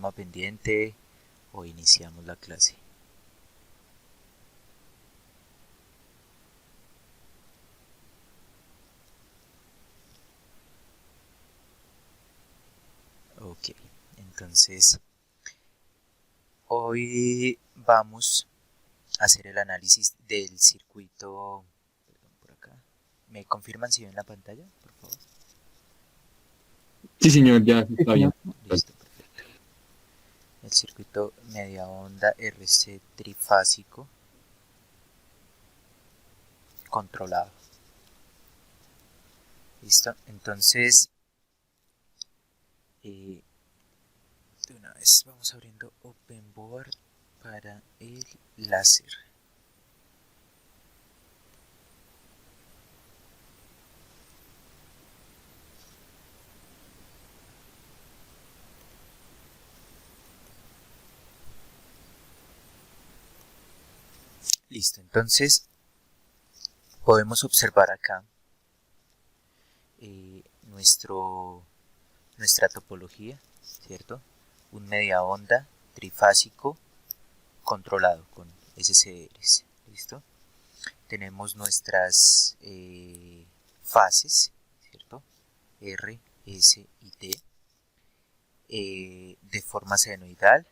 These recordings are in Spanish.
tema pendiente o iniciamos la clase? Ok, entonces hoy vamos a hacer el análisis del circuito. Perdón, por acá. ¿Me confirman si ven la pantalla, por favor? Sí, señor, ya Sí, está señor. bien. Listo, perfecto. El circuito media onda RC trifásico controlado. Listo, entonces de una vez vamos abriendo OpenBoard para el láser. Listo, entonces podemos observar acá nuestro, nuestra topología, ¿cierto? Un media onda trifásico controlado con SCRs, ¿listo? Tenemos nuestras fases, ¿cierto? R, S y T, de forma senoidal,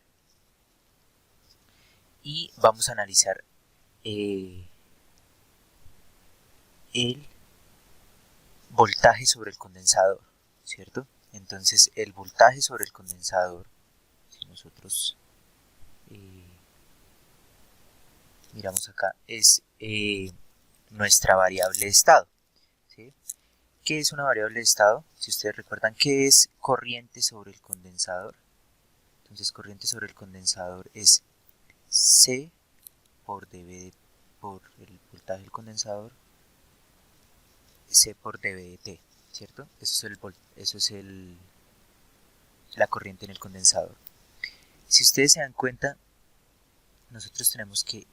y vamos a analizar eh, el voltaje sobre el condensador, ¿cierto? Entonces el voltaje sobre el condensador, si nosotros eh, miramos acá, es nuestra variable de estado, ¿sí? ¿Qué es una variable de estado? Si ustedes recuerdan, ¿qué es corriente sobre el condensador? Entonces corriente sobre el condensador es C por dB por el voltaje del condensador, C por dB de T, ¿cierto? Eso es la corriente en el condensador. Si ustedes se dan cuenta, nosotros tenemos que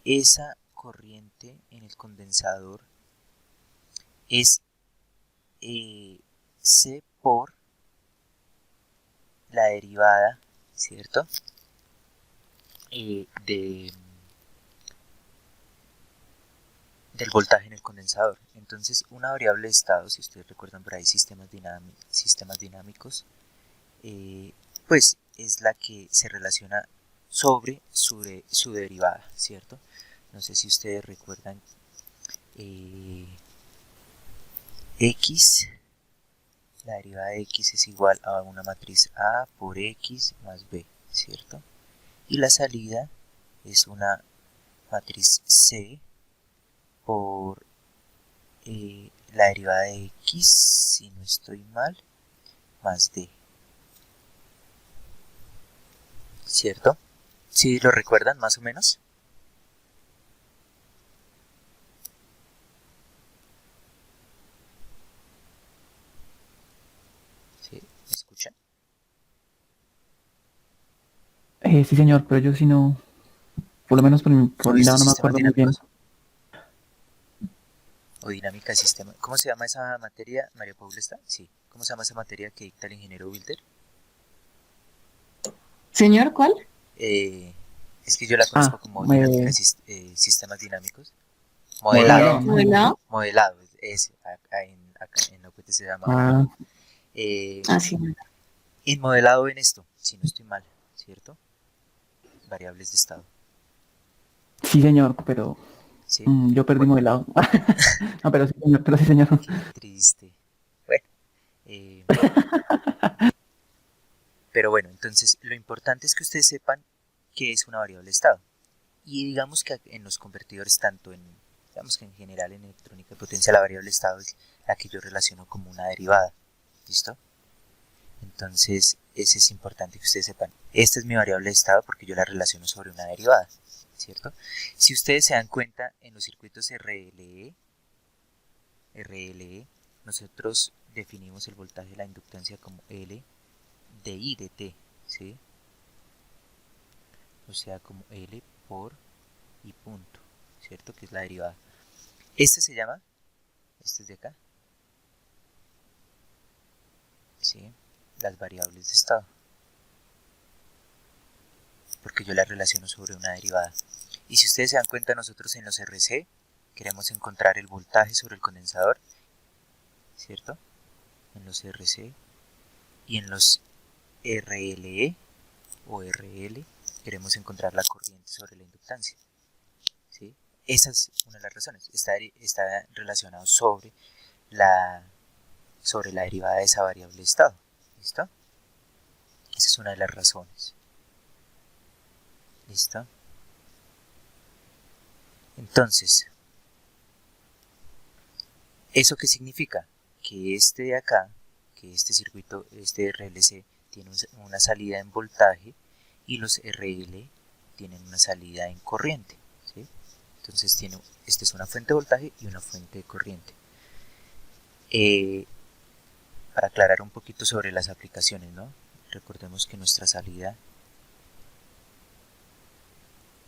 esa corriente en el condensador es C por la derivada, ¿cierto? De, del voltaje en el condensador. Entonces, una variable de estado, si ustedes recuerdan por ahí sistemas dinámicos, pues es la que se relaciona sobre su derivada, ¿cierto? No sé si ustedes recuerdan x, la derivada de x es igual a una matriz A por x más b, ¿cierto? Y la salida es una matriz C por la derivada de x, si no estoy mal, más d, ¿cierto? ¿Sí lo recuerdan más o menos? ¿Sí? ¿Me escuchan? Sí, señor, pero yo sí no, por lo menos ¿No por he mi visto lado no me sistemas acuerdo muy bien. dinámicos? O dinámica de sistema. ¿Cómo se llama esa materia? María Paula está. Sí. ¿Cómo se llama esa materia que dicta el ingeniero Wilder? Señor, ¿cuál? Eh, es que yo la conozco Ah, como dinámica de sistemas dinámicos. Modelado. Modelado. Modelado. Modelado. Es, acá en la UPT se llama ah, modelado. Eh, Ah, sí. en modelado en esto, si no estoy mal, ¿cierto? Variables de estado. sí, señor, pero ¿Sí? yo perdí Bueno, modelado. No, pero sí, señor, pero sí, señor. qué triste. Bueno, eh, pero bueno, entonces lo importante es que ustedes sepan qué es una variable de estado. Y digamos que en los convertidores, tanto en, digamos que en general en electrónica de potencia, la variable de estado es la que yo relaciono como una derivada. ¿Listo? Entonces, ese es importante que ustedes sepan. Esta es mi variable de estado porque yo la relaciono sobre una derivada. ¿Cierto? Si ustedes se dan cuenta, en los circuitos RLE, nosotros definimos el voltaje de la inductancia como L de I de T. ¿Sí? O sea, como L por I punto. ¿Cierto? Que es la derivada. Este se llama, este es de acá, ¿sí? Las variables de estado. porque yo la relaciono sobre una derivada. Y si ustedes se dan cuenta, nosotros en los RC queremos encontrar el voltaje sobre el condensador, ¿cierto? En los RC y en los RLE o RL queremos encontrar la corriente sobre la inductancia, ¿sí? Esa es una de las razones, está relacionado sobre la derivada de esa variable de estado, ¿listo? Esa es una de las razones, ¿listo? Entonces, ¿eso qué significa? Que este de acá, que este circuito, este RLC, tiene una salida en voltaje y los RL tienen una salida en corriente, ¿sí? Entonces esta es una fuente de voltaje y una fuente de corriente. Para aclarar un poquito sobre las aplicaciones, ¿no? Recordemos que nuestra salida,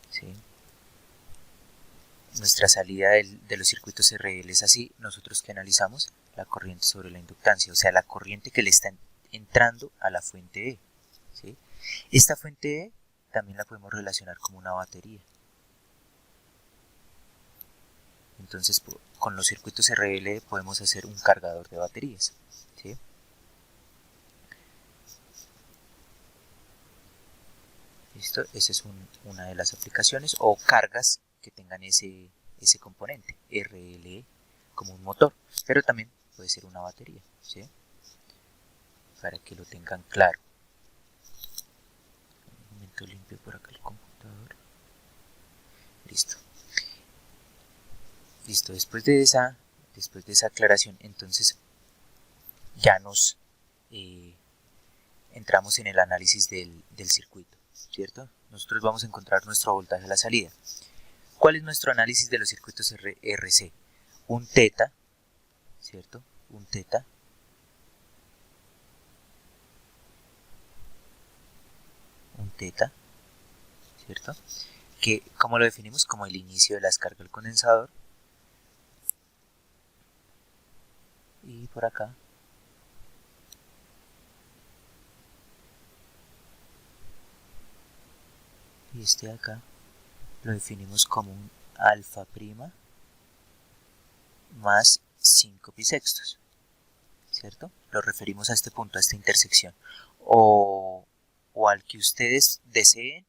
¿sí? Nuestra salida de los circuitos RL es así, nosotros que analizamos la corriente sobre la inductancia, o sea, la corriente que le está entrando a la fuente E, ¿sí? Esta fuente E también la podemos relacionar como una batería. Entonces, con los circuitos RL podemos hacer un cargador de baterías, ¿sí? ¿Listo? Esa es una de las aplicaciones, o cargas que tengan ese componente, RLE, como un motor, pero también puede ser una batería, ¿sí? Para que lo tengan claro. Un momento, limpio por acá el computador. Listo. Listo, después de esa aclaración, entonces ya nos entramos en el análisis del circuito, ¿cierto? Nosotros vamos a encontrar nuestro voltaje a la salida. ¿Cuál es nuestro análisis de los circuitos RC? Un teta, ¿cierto? Un teta. Un teta, ¿cierto? Que, ¿cómo lo definimos? Como el inicio de la descarga del condensador. Y por acá. Y este de acá lo definimos como un alfa prima más 5 pi sextos, ¿cierto? Lo referimos a este punto, a esta intersección. O al que ustedes deseen,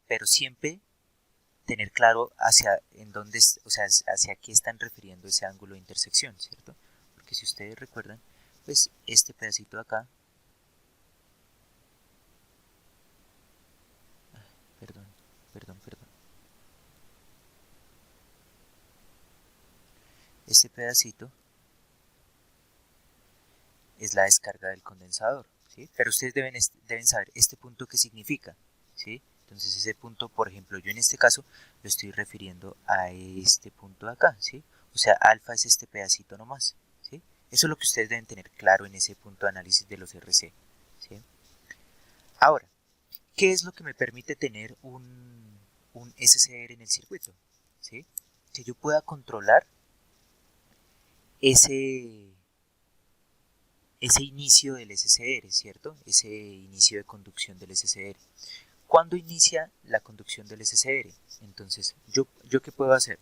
pero siempre tener claro hacia en dónde, o sea, hacia qué están refiriendo ese ángulo de intersección, ¿cierto? Porque si ustedes recuerdan, pues este pedacito de acá, perdón, perdón, este pedacito es la descarga del condensador, ¿sí? Pero ustedes deben saber este punto qué significa, ¿sí? Entonces ese punto, por ejemplo, yo en este caso lo estoy refiriendo a este punto de acá, ¿sí? O sea, alfa es este pedacito nomás, ¿sí? Eso es lo que ustedes deben tener claro en ese punto de análisis de los RC, ¿sí? Ahora, ¿qué es lo que me permite tener un SCR en el circuito? ¿Sí? Que yo pueda controlar ese, ese inicio del SCR, ¿cierto? Ese inicio de conducción del SCR. ¿Cuándo inicia la conducción del SCR? Entonces, ¿yo qué puedo hacer?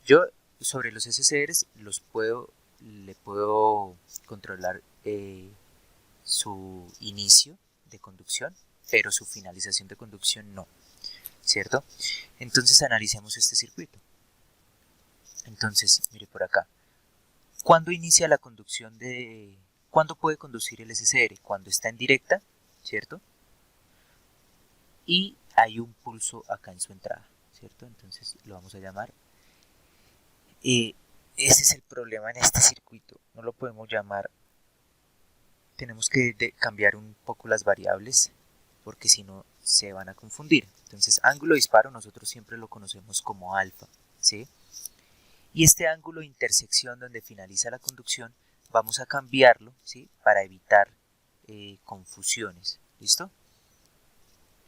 Yo sobre los SCRs le puedo controlar su inicio de conducción, pero su finalización de conducción no, ¿cierto? Entonces analicemos este circuito. Entonces, mire por acá. ¿Cuándo inicia la conducción de... ¿Cuándo puede conducir el SCR? Cuando está en directa, ¿cierto? Y hay un pulso acá en su entrada, ¿cierto? Entonces lo vamos a llamar. Ese es el problema en este circuito. No lo podemos llamar. Tenemos que cambiar un poco las variables porque si no se van a confundir. Entonces, ángulo de disparo nosotros siempre lo conocemos como alfa, ¿sí? Y este ángulo de intersección donde finaliza la conducción vamos a cambiarlo, ¿sí? Para evitar confusiones, ¿listo?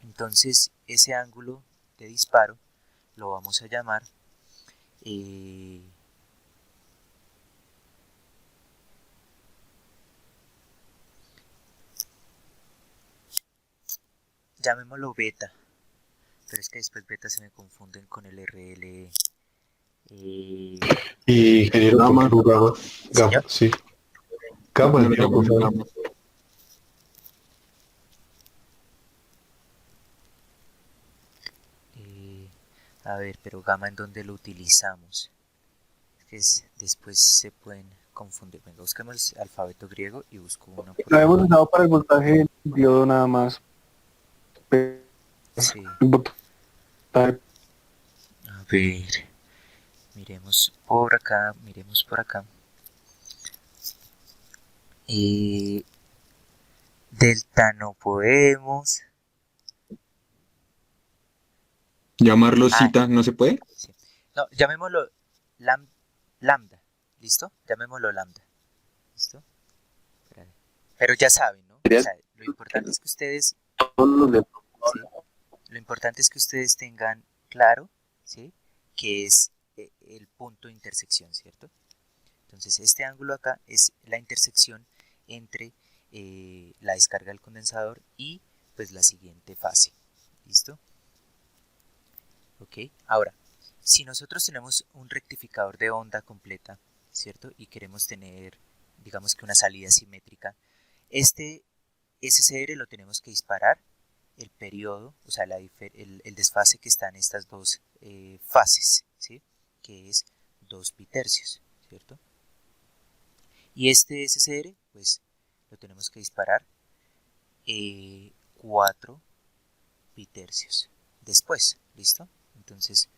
Entonces ese ángulo de disparo lo vamos a llamar llamémoslo beta, pero es que después beta se me confunden con el RL. Y ingeniero, Gamma. ¿por qué gamma? Gamma, Señor, sí. Gamma, No, digamos, gamma. eh, a ver, pero gamma en dónde lo utilizamos. Después se pueden confundir. Venga, busquemos el alfabeto griego y busco uno por Lo hemos acá. usado para el voltaje del diodo nada más. Pero Sí, el voltaje a ver, miremos por acá, miremos por acá. Delta no podemos. Llamarlo Ah, cita no se puede. sí. No, llamémoslo lambda. ¿Listo? Llamémoslo lambda. ¿Listo? Espérate. Pero ya saben, ¿no? O sería sea, lo importante es que ustedes, todos los de ¿sí? Lo importante es que ustedes tengan claro, ¿sí? Que es el punto de intersección, ¿cierto? Entonces, este ángulo acá es la intersección entre la descarga del condensador y pues la siguiente fase. ¿Listo? Ok. Ahora, si nosotros tenemos un rectificador de onda completa, ¿cierto? Y queremos tener, digamos que una salida simétrica, este SCR lo tenemos que disparar el periodo, o sea, el desfase que está en estas dos fases, ¿sí? Que es 2 pitercios, ¿cierto? Y este SCR, pues, lo tenemos que disparar 4 pitercios después, ¿listo? Entonces,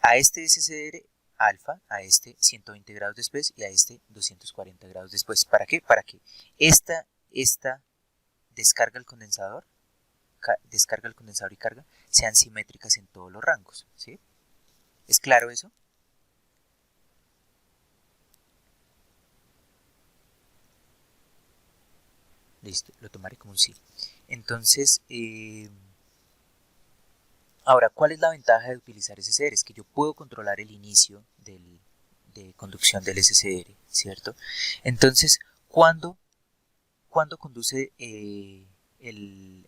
a este SCR alfa, a este 120 grados después y a este 240 grados después. ¿Para qué? Para que esta descarga el condensador y carga sean simétricas en todos los rangos, ¿sí? ¿Es claro eso? Listo, lo tomaré como un sí. Entonces, ahora, ¿cuál es la ventaja de utilizar SCR? Es que yo puedo controlar el inicio de conducción del SCR, ¿cierto? Entonces, ¿cuándo conduce el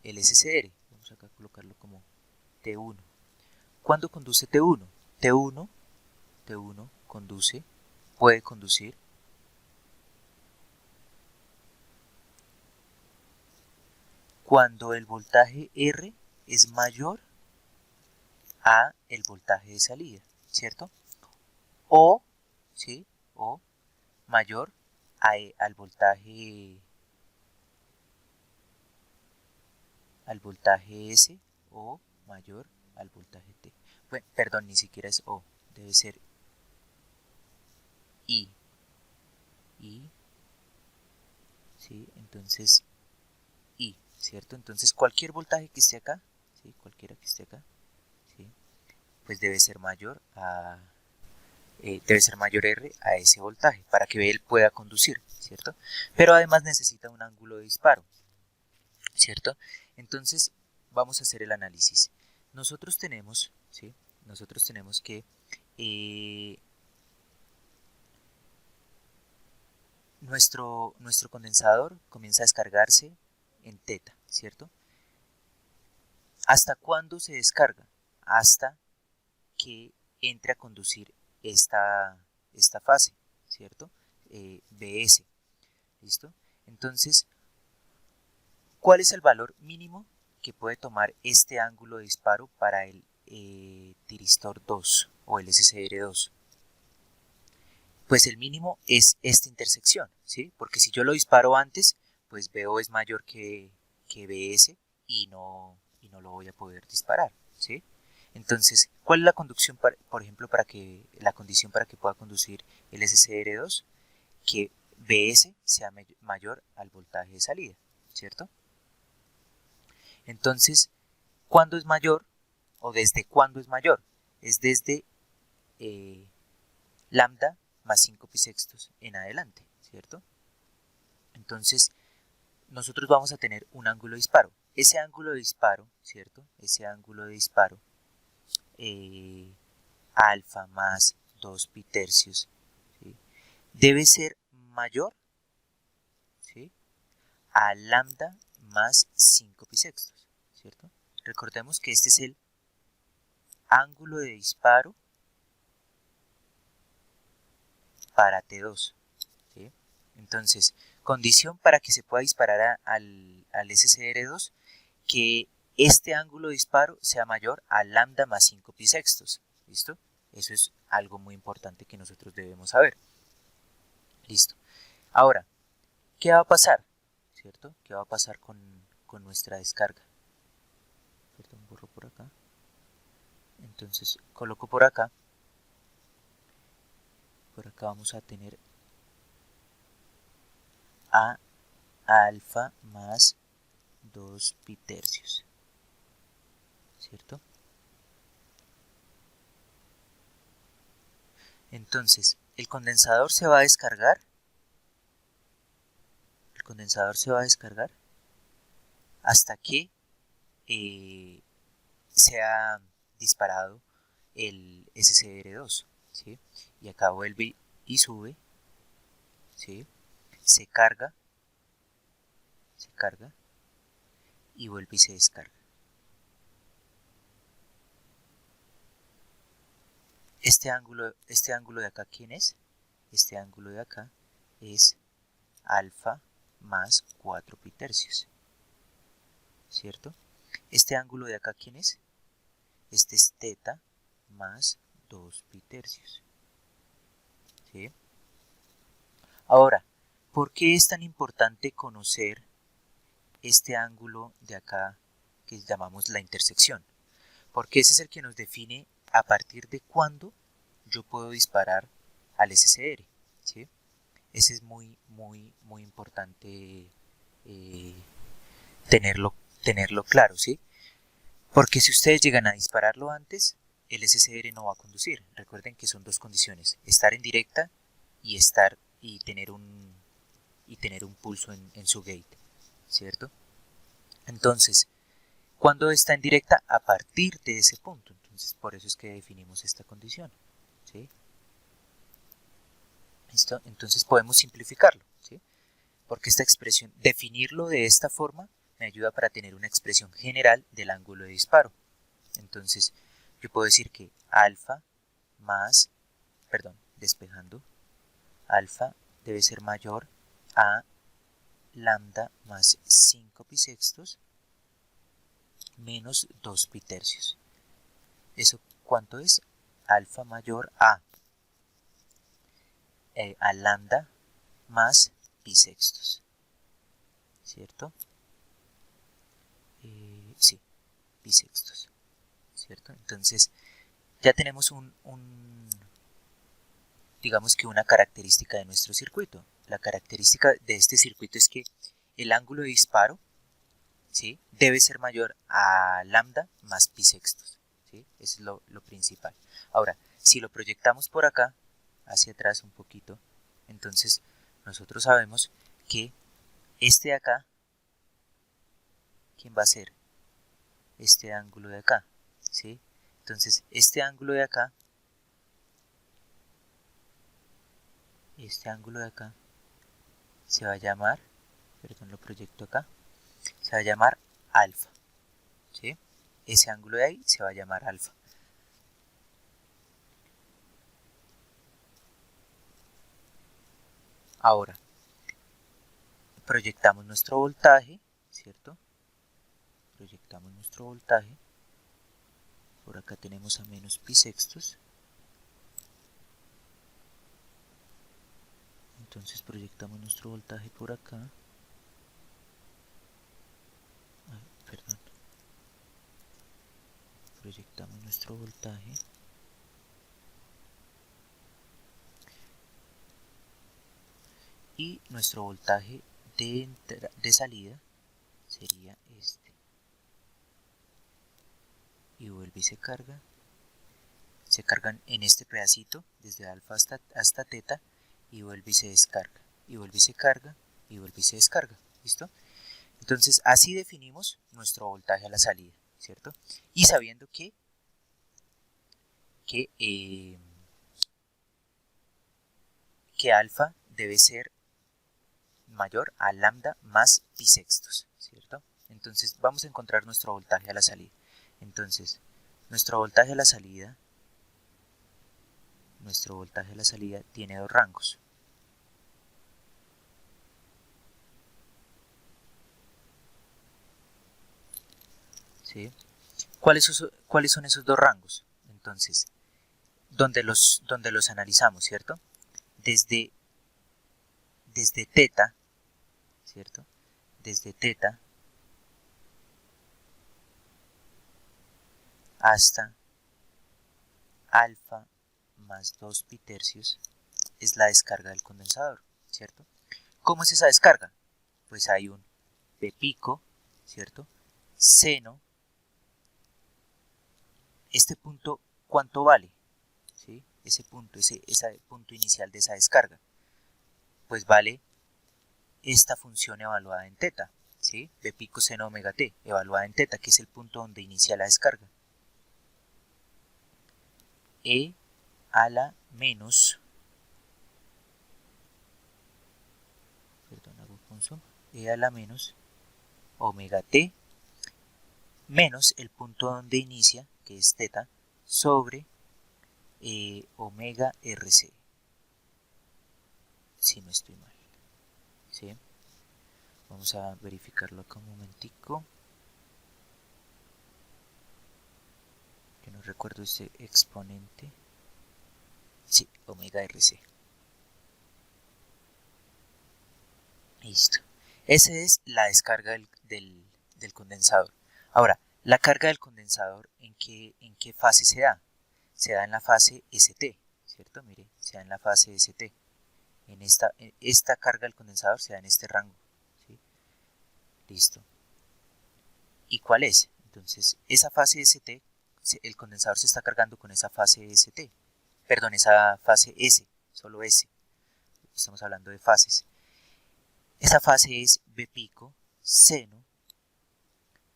SCR? Vamos acá a colocarlo como T1. ¿Cuándo conduce T1? T1 puede conducir cuando el voltaje R es mayor a el voltaje de salida, ¿cierto? O, ¿sí? O mayor al voltaje S o mayor al voltaje T. Bueno, perdón, ni siquiera es O, debe ser I. I, ¿sí? Entonces I, ¿cierto? Entonces cualquier voltaje que esté acá, ¿sí? Cualquiera que esté acá, ¿sí? Pues debe ser mayor R a ese voltaje para que él pueda conducir, ¿cierto? Pero además necesita un ángulo de disparo, ¿cierto? Entonces vamos a hacer el análisis. Nosotros tenemos, ¿sí? Nosotros tenemos que nuestro condensador comienza a descargarse en teta, ¿cierto? ¿Hasta cuándo se descarga? Hasta que entre a conducir esta fase, ¿cierto? BS, ¿listo? Entonces, ¿cuál es el valor mínimo que puede tomar este ángulo de disparo para el tiristor 2 o el SCR2? Pues el mínimo es esta intersección, ¿sí? Porque si yo lo disparo antes, pues BO es mayor que BS y no lo voy a poder disparar, ¿sí? Entonces, ¿cuál es la conducción, por ejemplo, la condición para que pueda conducir el SCR2? Que BS sea mayor al voltaje de salida, ¿cierto? Entonces, ¿cuándo es mayor o desde cuándo es mayor? Es desde eh, lambda más 5 pi sextos en adelante, ¿cierto? Entonces, nosotros vamos a tener un ángulo de disparo. Ese ángulo de disparo, ¿cierto? Ese ángulo de disparo, alfa más 2 pi tercios, ¿sí? Debe ser mayor, ¿sí? A lambda más 5 pi sextos, ¿cierto? Recordemos que este es ángulo de disparo para T2. ¿Sí? Entonces, condición para que se pueda disparar al SCR2, que este ángulo de disparo sea mayor a lambda más 5 pi sextos. ¿Listo? Eso es algo muy importante que nosotros debemos saber. Listo. Ahora, ¿qué va a pasar? ¿Cierto? ¿Qué va a pasar con nuestra descarga? Perdón, borro por acá. Entonces, coloco por acá. Por acá vamos a tener a alfa más 2 pi tercios. ¿Cierto? Entonces, el condensador se va a descargar. El condensador se va a descargar hasta que sea disparado el SCR2. ¿Sí? Y acá vuelve y sube. ¿Sí? Se carga y vuelve y se descarga. Este ángulo de acá, ¿quién es? Este ángulo de acá es alfa más 4 pi tercios. ¿Cierto? Este ángulo de acá, ¿quién es? Este es teta más 2 pi tercios. ¿Sí? Ahora, ¿por qué es tan importante conocer este ángulo de acá que llamamos la intersección? Porque ese es el que nos define a partir de cuándo yo puedo disparar al SCR. ¿Sí? Ese es muy importante tenerlo claro. ¿Sí? Porque si ustedes llegan a dispararlo antes, el SCR no va a conducir. Recuerden que son dos condiciones: estar en directa y tener un pulso en su gate, ¿cierto? Entonces, ¿cuándo está en directa? A partir de ese punto. Entonces, por eso es que definimos esta condición, ¿sí? ¿Listo? Entonces podemos simplificarlo, ¿sí? Porque esta expresión, definirlo de esta forma, me ayuda para tener una expresión general del ángulo de disparo. Entonces, yo puedo decir que alfa más, despejando, alfa debe ser mayor a lambda más 5 pi sextos menos 2 pi tercios. ¿Eso cuánto es? Alfa mayor a lambda más pi sextos. ¿Cierto? Sí, pi sextos. ¿Cierto? Entonces, ya tenemos digamos que una característica de nuestro circuito. La característica de este circuito es que el ángulo de disparo, ¿sí?, debe ser mayor a lambda más pi sextos. ¿Sí? Eso es lo principal. Ahora, si lo proyectamos por acá, hacia atrás un poquito, entonces nosotros sabemos que este de acá, ¿quién va a ser? Este ángulo de acá. ¿Sí? Entonces, este ángulo de acá, se va a llamar, lo proyecto acá, se va a llamar alfa. ¿Sí? Ese ángulo de ahí se va a llamar alfa. Ahora, proyectamos nuestro voltaje, ¿cierto? Proyectamos nuestro voltaje. Por acá tenemos a menos pi sextos. Entonces proyectamos nuestro voltaje por acá. Proyectamos nuestro voltaje. Y nuestro voltaje de salida sería este. Y vuelve y se carga. Se cargan en este pedacito, desde alfa hasta teta, y vuelve y se descarga. Y vuelve y se carga, y vuelve y se descarga. ¿Listo? Entonces, así definimos nuestro voltaje a la salida, ¿cierto? Y sabiendo que alfa debe ser mayor a lambda más pi sextos, ¿cierto? Entonces, vamos a encontrar nuestro voltaje a la salida. Entonces, Nuestro voltaje a la salida tiene dos rangos. ¿Sí? ¿Cuáles son esos dos rangos? Entonces, donde los analizamos, ¿cierto? Desde teta, ¿cierto? Desde teta hasta alfa más 2 pi tercios es la descarga del condensador, ¿cierto? ¿Cómo es esa descarga? Pues hay un P pico, ¿cierto? Seno. Este punto, ¿cuánto vale? ¿Sí? Ese punto inicial de esa descarga, pues vale esta función evaluada en teta, ¿sí? P pico seno omega t, evaluada en teta, que es el punto donde inicia la descarga. E a la menos, E a la menos omega t menos el punto donde inicia, que es teta, sobre omega rc, si no estoy mal, ¿sí? Vamos a verificarlo acá un momentico, que no recuerdo ese exponente. Sí, omega rc. Listo. Esa es la descarga del condensador. Ahora, la carga del condensador, ¿en qué fase se da? Se da en la fase ST, ¿cierto? Mire, se da en la fase ST. Esta carga del condensador se da en este rango, ¿sí? Listo. ¿Y cuál es? Entonces, esa fase ST, el condensador se está cargando con esa fase ST. Perdón, esa fase S, solo S. Estamos hablando de fases. Esa fase es B pico seno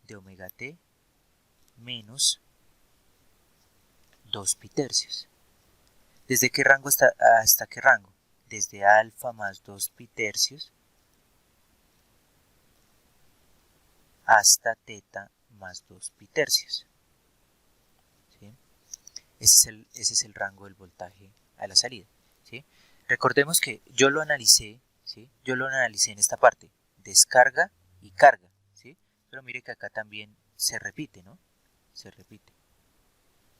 de omega t menos 2 pi tercios. ¿Desde qué rango hasta qué rango? Desde alfa más 2 pi tercios hasta teta más 2 pi tercios. ¿Sí? Ese es el rango del voltaje a la salida. ¿Sí? Recordemos que yo lo analicé, ¿sí? Yo lo analicé en esta parte, descarga y carga, ¿sí? Pero mire que acá también se repite, ¿no? Se repite.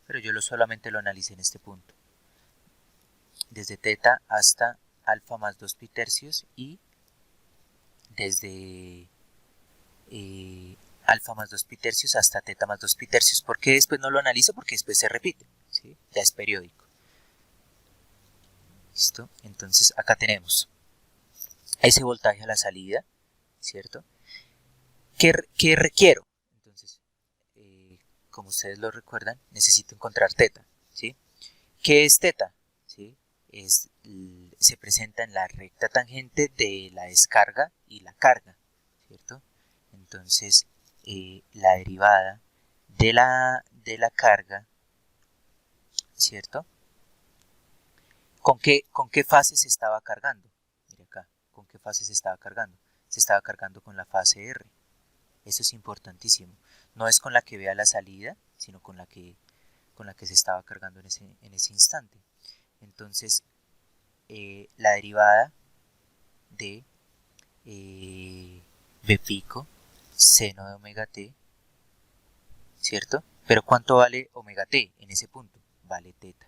Pero yo solamente lo analicé en este punto. Desde teta hasta alfa más 2 pi tercios y desde alfa más 2 pi tercios hasta teta más 2 pi tercios. ¿Por qué después no lo analizo? Porque después se repite, ¿sí? Ya es periódico. ¿Listo? Entonces acá tenemos ese voltaje a la salida, ¿cierto? ¿Qué requiero? Entonces, como ustedes lo recuerdan, necesito encontrar teta, ¿sí? ¿Qué es teta? ¿Sí? Se presenta en la recta tangente de la descarga y la carga, ¿cierto? Entonces, la derivada de la carga, ¿cierto? ¿Con qué fase se estaba cargando? Mira acá, ¿con qué fase se estaba cargando? Se estaba cargando con la fase R. Eso es importantísimo. No es con la que vea la salida, sino con la que se estaba cargando en ese instante. Entonces, la derivada de B pico seno de omega t, ¿cierto? Pero ¿cuánto vale omega t en ese punto? Vale teta.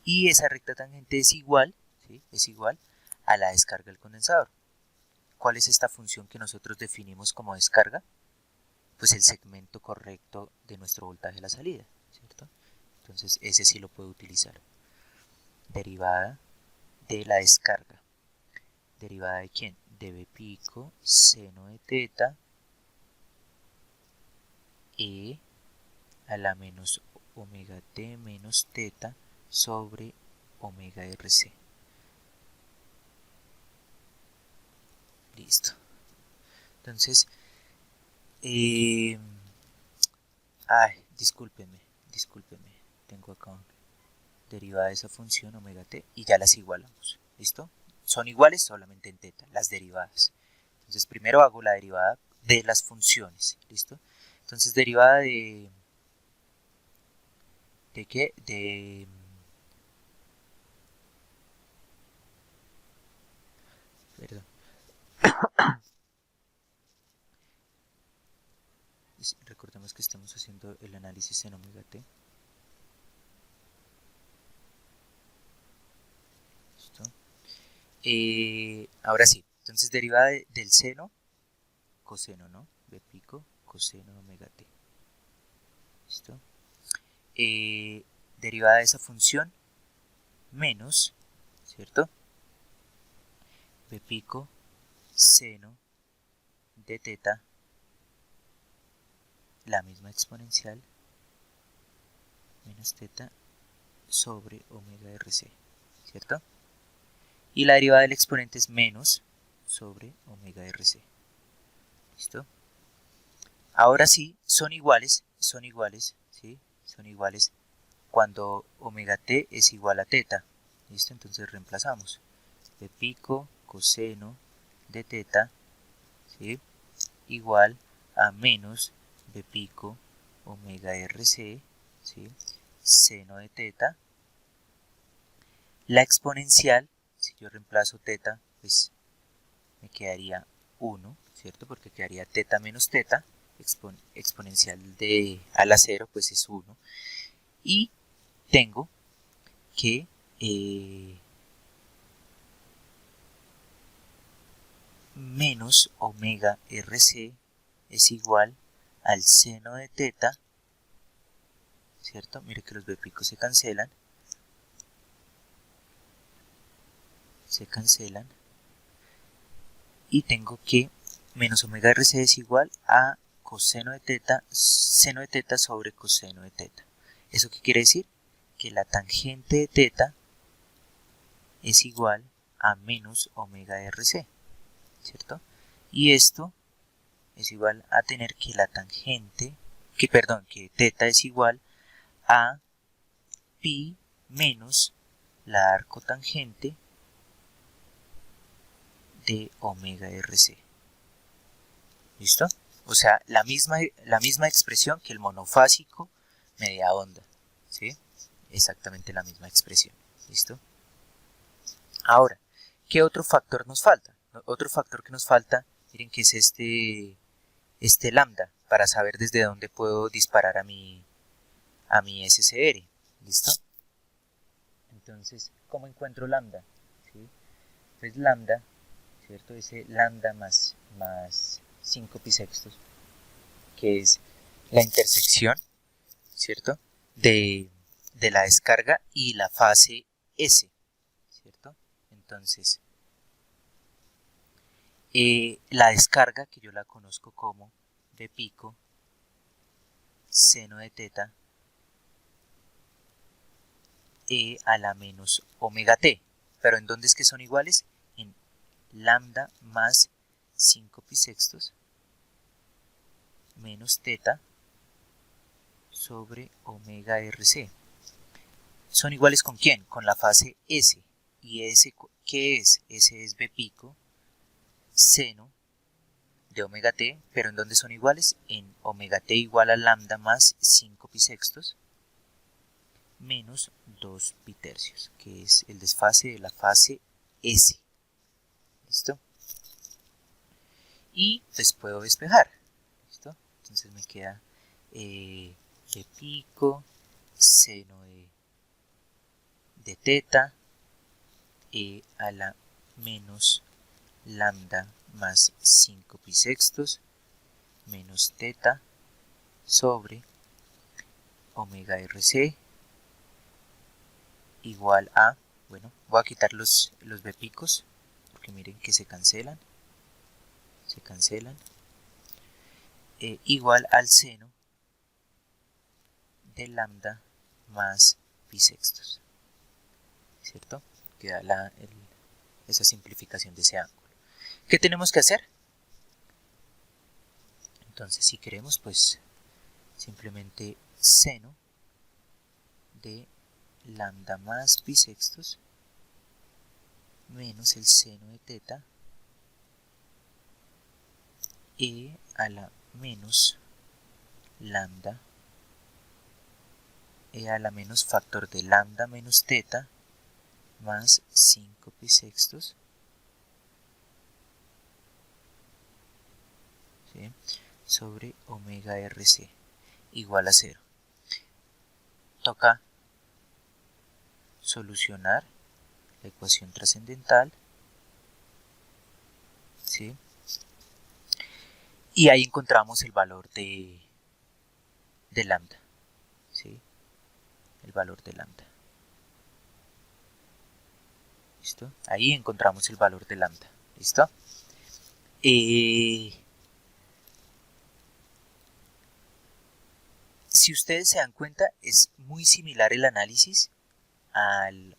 Y esa recta tangente es igual, ¿sí? Es igual a la descarga del condensador. ¿Cuál es esta función que nosotros definimos como descarga? Pues el segmento correcto de nuestro voltaje a la salida, ¿cierto? Entonces ese sí lo puedo utilizar. Derivada de la descarga. ¿Derivada de quién? De B pico seno de teta e a la menos omega t menos teta sobre omega rc. Listo. Entonces, discúlpenme. Tengo acá derivada de esa función omega t y ya las igualamos. ¿Listo? Son iguales solamente en teta, las derivadas. Entonces primero hago la derivada de las funciones, ¿listo? Entonces derivada ¿de qué? Perdón. Recordemos que estamos haciendo el análisis en omega t. ¿Listo? Ahora sí, entonces derivada del seno, coseno, ¿no? B pico, coseno de omega t. ¿Listo? Derivada de esa función menos, ¿cierto? B pico, seno de teta, la misma exponencial, menos teta sobre omega rc, ¿cierto? Y la derivada del exponente es menos sobre omega rc. ¿Listo? Ahora sí, son iguales, ¿sí? Son iguales cuando omega t es igual a teta. ¿Listo? Entonces reemplazamos. B pico coseno de teta, ¿sí? Igual a menos B pico omega rc, ¿sí? Seno de teta. La exponencial, si yo reemplazo teta, pues me quedaría 1, ¿cierto? Porque quedaría teta menos teta, exponencial de a la 0, pues es 1. Y tengo que menos omega rc es igual al seno de teta, ¿cierto? Mire que los b picos se cancelan. Y tengo que menos omega rc es igual a coseno de teta, seno de teta sobre coseno de teta. ¿Eso qué quiere decir? Que la tangente de teta es igual a menos omega rc, ¿cierto? Y esto es igual a tener que la tangente, que teta es igual a pi menos la arcotangente de omega rc. ¿Listo? O sea, la misma expresión que el monofásico media onda, ¿sí? Exactamente la misma expresión. ¿Listo? Ahora, ¿qué otro factor nos falta? Otro factor que nos falta, miren que es este lambda, para saber desde dónde puedo disparar a mi SCR. ¿Listo? Entonces, ¿cómo encuentro lambda? ¿Sí? Pues lambda, ¿cierto? Ese lambda más 5 pi sextos, que es la intersección, ¿cierto? De la descarga y la fase S, ¿cierto? Entonces, la descarga, que yo la conozco como B pico seno de teta a la menos omega t. Pero ¿en dónde es que son iguales? En lambda más 5 pi sextos menos teta sobre omega rc. ¿Son iguales con quién? Con la fase S. ¿Y S qué es? S es B pico seno de omega t, pero ¿en dónde son iguales? En omega t igual a lambda más 5 pi sextos menos 2 pi tercios, que es el desfase de la fase S. ¿Listo? Y pues puedo despejar. ¿Listo? Entonces me queda B pico seno de teta a la menos lambda más 5 pi sextos menos teta sobre omega rc igual a, bueno, voy a quitar los b picos porque miren que se cancelan, igual al seno de lambda más pi sextos, ¿cierto? Queda esa simplificación de ese ángulo. ¿Qué tenemos que hacer? Entonces, si queremos, pues simplemente seno de lambda más pi sextos menos el seno de teta E a la menos lambda, E a la menos factor de lambda menos teta más 5 pi sextos, ¿sí?, sobre omega RC igual a 0. Toca solucionar la ecuación trascendental, ¿sí?, y ahí encontramos el valor de lambda, ¿sí?, el valor de lambda. ¿Listo? Ahí encontramos el valor de lambda. ¿Listo? Si ustedes se dan cuenta, es muy similar el análisis al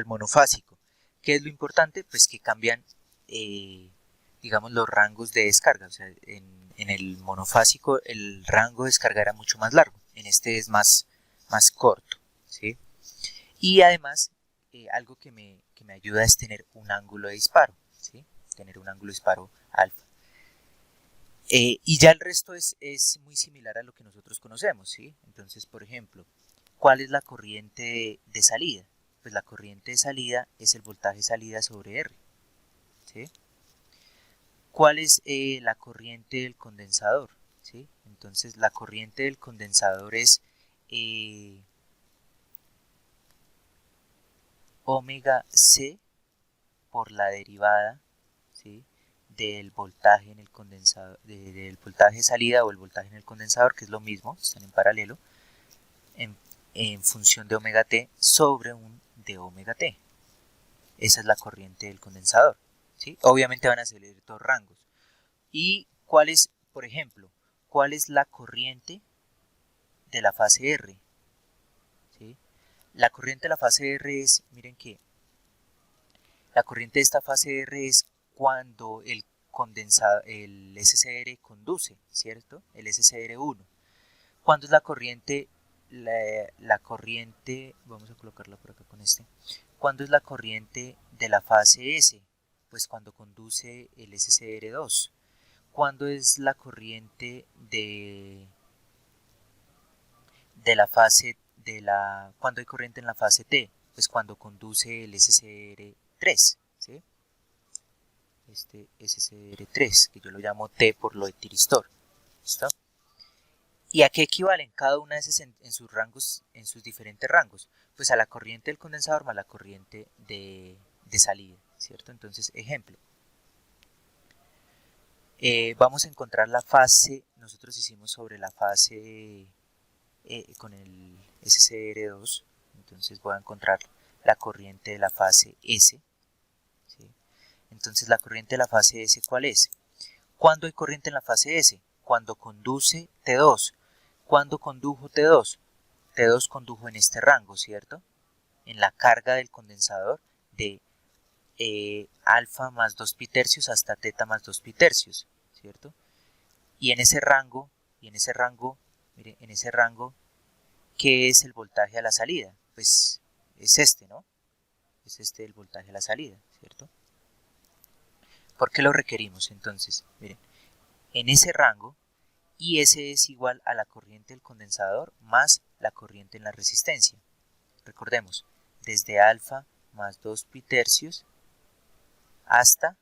monofásico. ¿Qué es lo importante? Pues que cambian, digamos, los rangos de descarga. O sea, en el monofásico el rango de descarga era mucho más largo. En este es más corto, ¿sí? Y además, algo que me ayuda es tener un ángulo de disparo, ¿sí? Tener un ángulo de disparo alfa. Y ya el resto es muy similar a lo que nosotros conocemos, ¿sí? Entonces, por ejemplo, ¿cuál es la corriente de salida? Pues la corriente de salida es el voltaje de salida sobre R, ¿sí? ¿Cuál es la corriente del condensador? ¿Sí? Entonces, la corriente del condensador es omega C por la derivada, ¿sí?, del voltaje en el condensador, del voltaje de salida o el voltaje en el condensador, que es lo mismo, están en paralelo, en función de omega t sobre un de omega t. Esa es la corriente del condensador, ¿sí? Obviamente van a ser dos rangos. ¿Y cuál es, por ejemplo, cuál es la corriente de la fase R? ¿Sí? La corriente de la fase R es, miren que la corriente de esta fase R es cuando el SCR conduce, ¿cierto? El SCR1. ¿Cuándo es la corriente? La corriente, vamos a colocarla por acá con este. ¿Cuándo es la corriente de la fase S? Pues cuando conduce el SCR2. ¿Cuándo es la corriente de la fase cuando hay corriente en la fase T? Pues cuando conduce el SCR3, ¿sí? Este SCR3, que yo lo llamo T por lo de tiristor. ¿Listo? ¿Y a qué equivalen cada una de esas en sus rangos, en sus diferentes rangos? Pues a la corriente del condensador más la corriente de salida, ¿cierto? Entonces, ejemplo. Vamos a encontrar la fase, nosotros hicimos sobre la fase con el SCR2, entonces voy a encontrar la corriente de la fase S, ¿sí? Entonces la corriente de la fase S, ¿cuál es? ¿Cuándo hay corriente en la fase S? Cuando conduce T2. ¿Cuándo condujo T2? T2 condujo en este rango, ¿cierto? En la carga del condensador de alfa más 2 pi tercios hasta teta más 2 pi tercios, ¿cierto? Y en ese rango, mire, en ese rango, ¿qué es el voltaje a la salida? Pues es este, ¿no? Es este el voltaje a la salida, ¿cierto? ¿Por qué lo requerimos? Entonces, miren, en ese rango, IS es igual a la corriente del condensador más la corriente en la resistencia. Recordemos, desde alfa más 2 pi tercios hasta,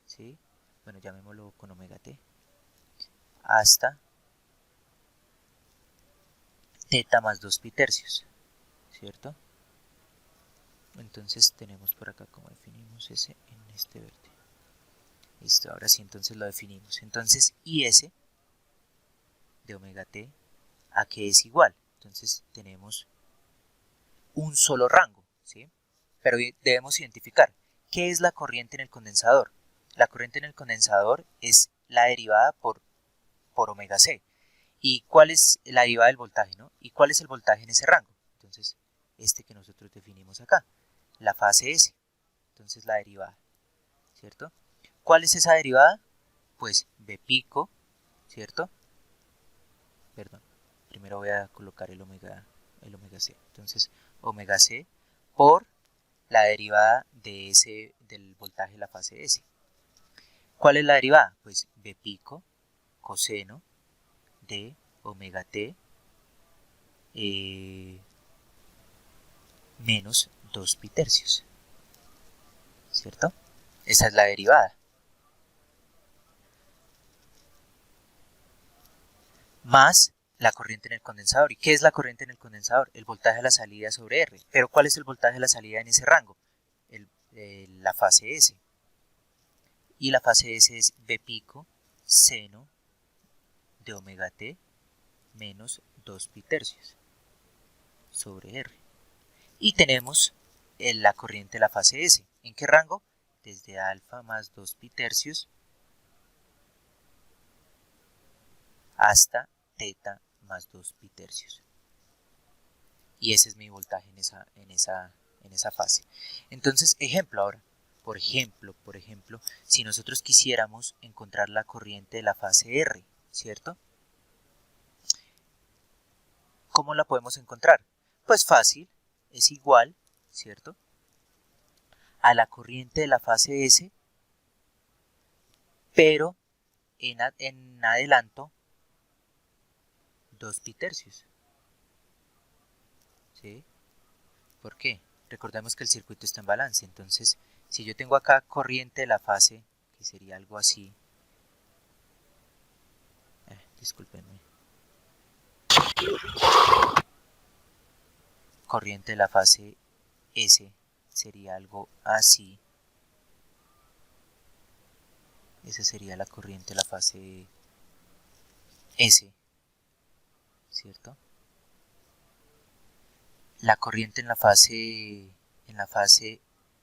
¿sí?, bueno, llamémoslo con omega t, hasta teta más 2 pi tercios, ¿cierto? Entonces tenemos por acá como definimos ese en este vértice. Listo, ahora sí, entonces lo definimos. Entonces IS de omega t, ¿a qué es igual? Entonces tenemos un solo rango, ¿sí? Pero debemos identificar qué es la corriente en el condensador. La corriente en el condensador es la derivada por omega c. ¿Y cuál es la derivada del voltaje, no? ¿Y cuál es el voltaje en ese rango? Entonces, este que nosotros definimos acá, la fase S. Entonces, la derivada, ¿cierto? ¿Cuál es esa derivada? Pues B pico, ¿cierto? Perdón, primero voy a colocar el omega c. Entonces, omega c por la derivada de del voltaje de la fase S. ¿Cuál es la derivada? Pues b pico coseno de omega t menos 2 pi tercios, ¿cierto? Esa es la derivada. Más la corriente en el condensador. ¿Y qué es la corriente en el condensador? El voltaje a la salida sobre R. ¿Pero cuál es el voltaje a la salida en ese rango? La fase S. Y la fase S es B pico seno de omega t menos 2 pi tercios sobre R. Y tenemos la corriente de la fase S. ¿En qué rango? Desde alfa más 2 pi tercios hasta teta más 2 pi tercios. Y ese es mi voltaje en esa fase. Entonces, ejemplo ahora. Por ejemplo, si nosotros quisiéramos encontrar la corriente de la fase R, ¿cierto? ¿Cómo la podemos encontrar? Pues fácil, es igual, ¿cierto? A la corriente de la fase S, pero en adelanto 2 pi tercios. ¿Sí? ¿Por qué? Recordemos que el circuito está en balance, entonces si yo tengo acá corriente de la fase, que sería algo así, discúlpenme, corriente de la fase S sería algo así, esa sería la corriente de la fase S, ¿cierto? La corriente en la fase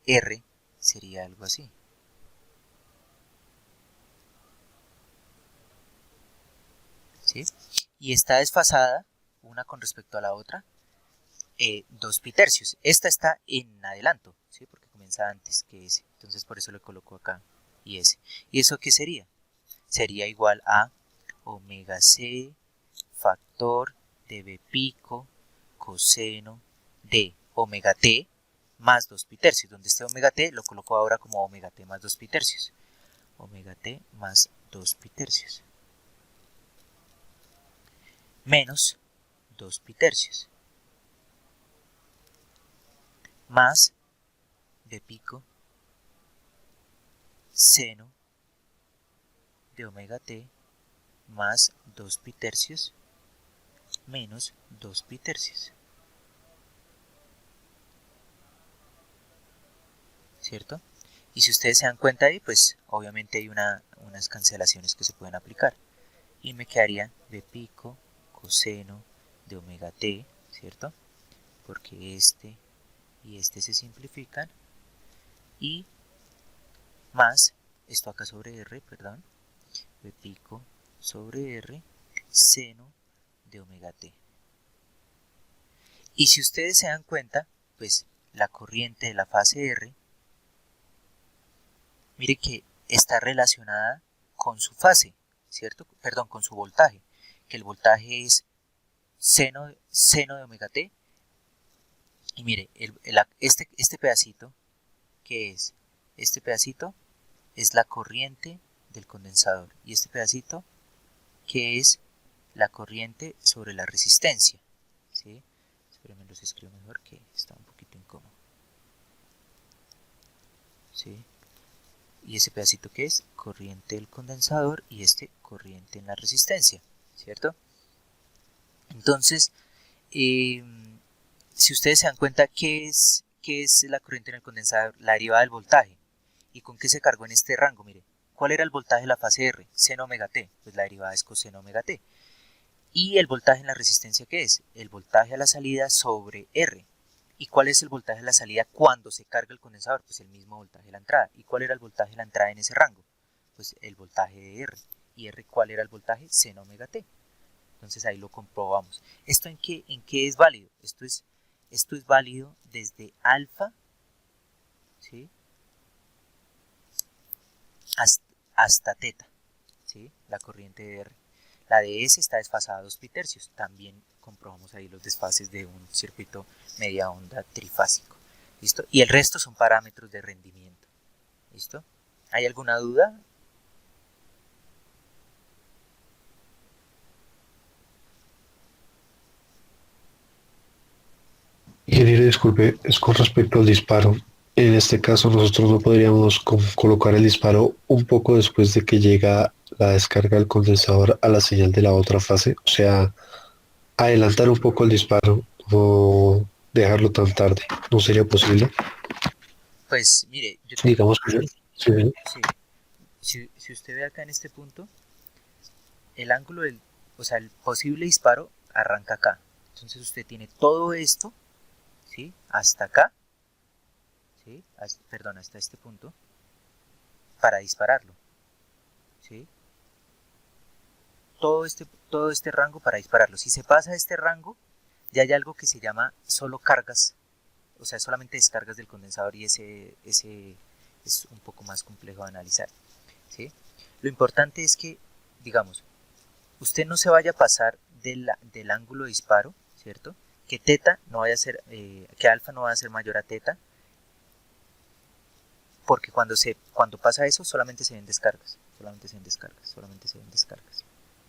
R sería algo así. ¿Sí? Y está desfasada una con respecto a la otra 2 pi tercios. Esta está en adelanto, ¿sí? Porque comienza antes que S. Entonces por eso le coloco acá y S. ¿Y eso qué sería? Sería igual a omega c factor de b pico coseno de omega t más 2 pi tercios. Donde esté omega t lo coloco ahora como omega t más 2 pi tercios. Omega t más 2 pi tercios. Menos 2 pi tercios. Más b pico seno de omega t más 2 pi tercios menos 2 pi tercios. ¿Cierto? Y si ustedes se dan cuenta ahí, pues obviamente hay unas cancelaciones que se pueden aplicar. Y me quedaría b pico coseno de omega t, ¿cierto? Porque este y este se simplifican. Y más, esto acá sobre r, perdón, b pico sobre r seno de omega t. Y si ustedes se dan cuenta, pues la corriente de la fase R, mire que está relacionada con su fase, ¿cierto? Perdón, con su voltaje, que el voltaje es seno de omega t. Y mire, este pedacito, ¿qué es? Este pedacito es la corriente del condensador. Y este pedacito, ¿qué es? La corriente sobre la resistencia, ¿sí? Espérenme, los escribo mejor que está un poquito incómodo. ¿Sí? Y ese pedacito que es corriente del condensador y este corriente en la resistencia, ¿cierto? Entonces, si ustedes se dan cuenta qué es la corriente en el condensador, la derivada del voltaje, y con qué se cargó en este rango, mire, ¿cuál era el voltaje de la fase R? Seno omega t, pues la derivada es coseno omega t. ¿Y el voltaje en la resistencia qué es? El voltaje a la salida sobre R. ¿Y cuál es el voltaje a la salida cuando se carga el condensador? Pues el mismo voltaje de la entrada. ¿Y cuál era el voltaje de la entrada en ese rango? Pues el voltaje de R. ¿Y R cuál era el voltaje? Seno omega t. Entonces ahí lo comprobamos. ¿Esto en qué es válido? Esto es válido desde alfa, ¿sí? hasta teta, ¿sí? La corriente de R. La de S está desfasada a 2 pi tercios. También comprobamos ahí los desfases de un circuito media onda trifásico. ¿Listo? Y el resto son parámetros de rendimiento. ¿Listo? ¿Hay alguna duda? disculpe, es con respecto al disparo. En este caso, nosotros no podríamos colocar el disparo un poco después de que llega la descarga del condensador a la señal de la otra fase. O sea, adelantar un poco el disparo o dejarlo tan tarde. ¿No sería posible? Pues mire, yo tengo, Digamos que sí, sí, si usted ve acá en este punto, el ángulo del, o sea, el posible disparo arranca acá. Entonces usted tiene todo esto, ¿sí? Hasta acá, ¿sí? Perdón, hasta este punto, para dispararlo, ¿sí? Todo este rango para dispararlo. Si se pasa este rango, ya hay algo que se llama solo cargas, o sea, solamente descargas del condensador, y ese es un poco más complejo de analizar, ¿sí? Lo importante es que, digamos, usted no se vaya a pasar del ángulo de disparo, ¿cierto? Que teta no vaya a ser, que alfa no va a ser mayor a teta, porque cuando pasa eso solamente se ven descargas,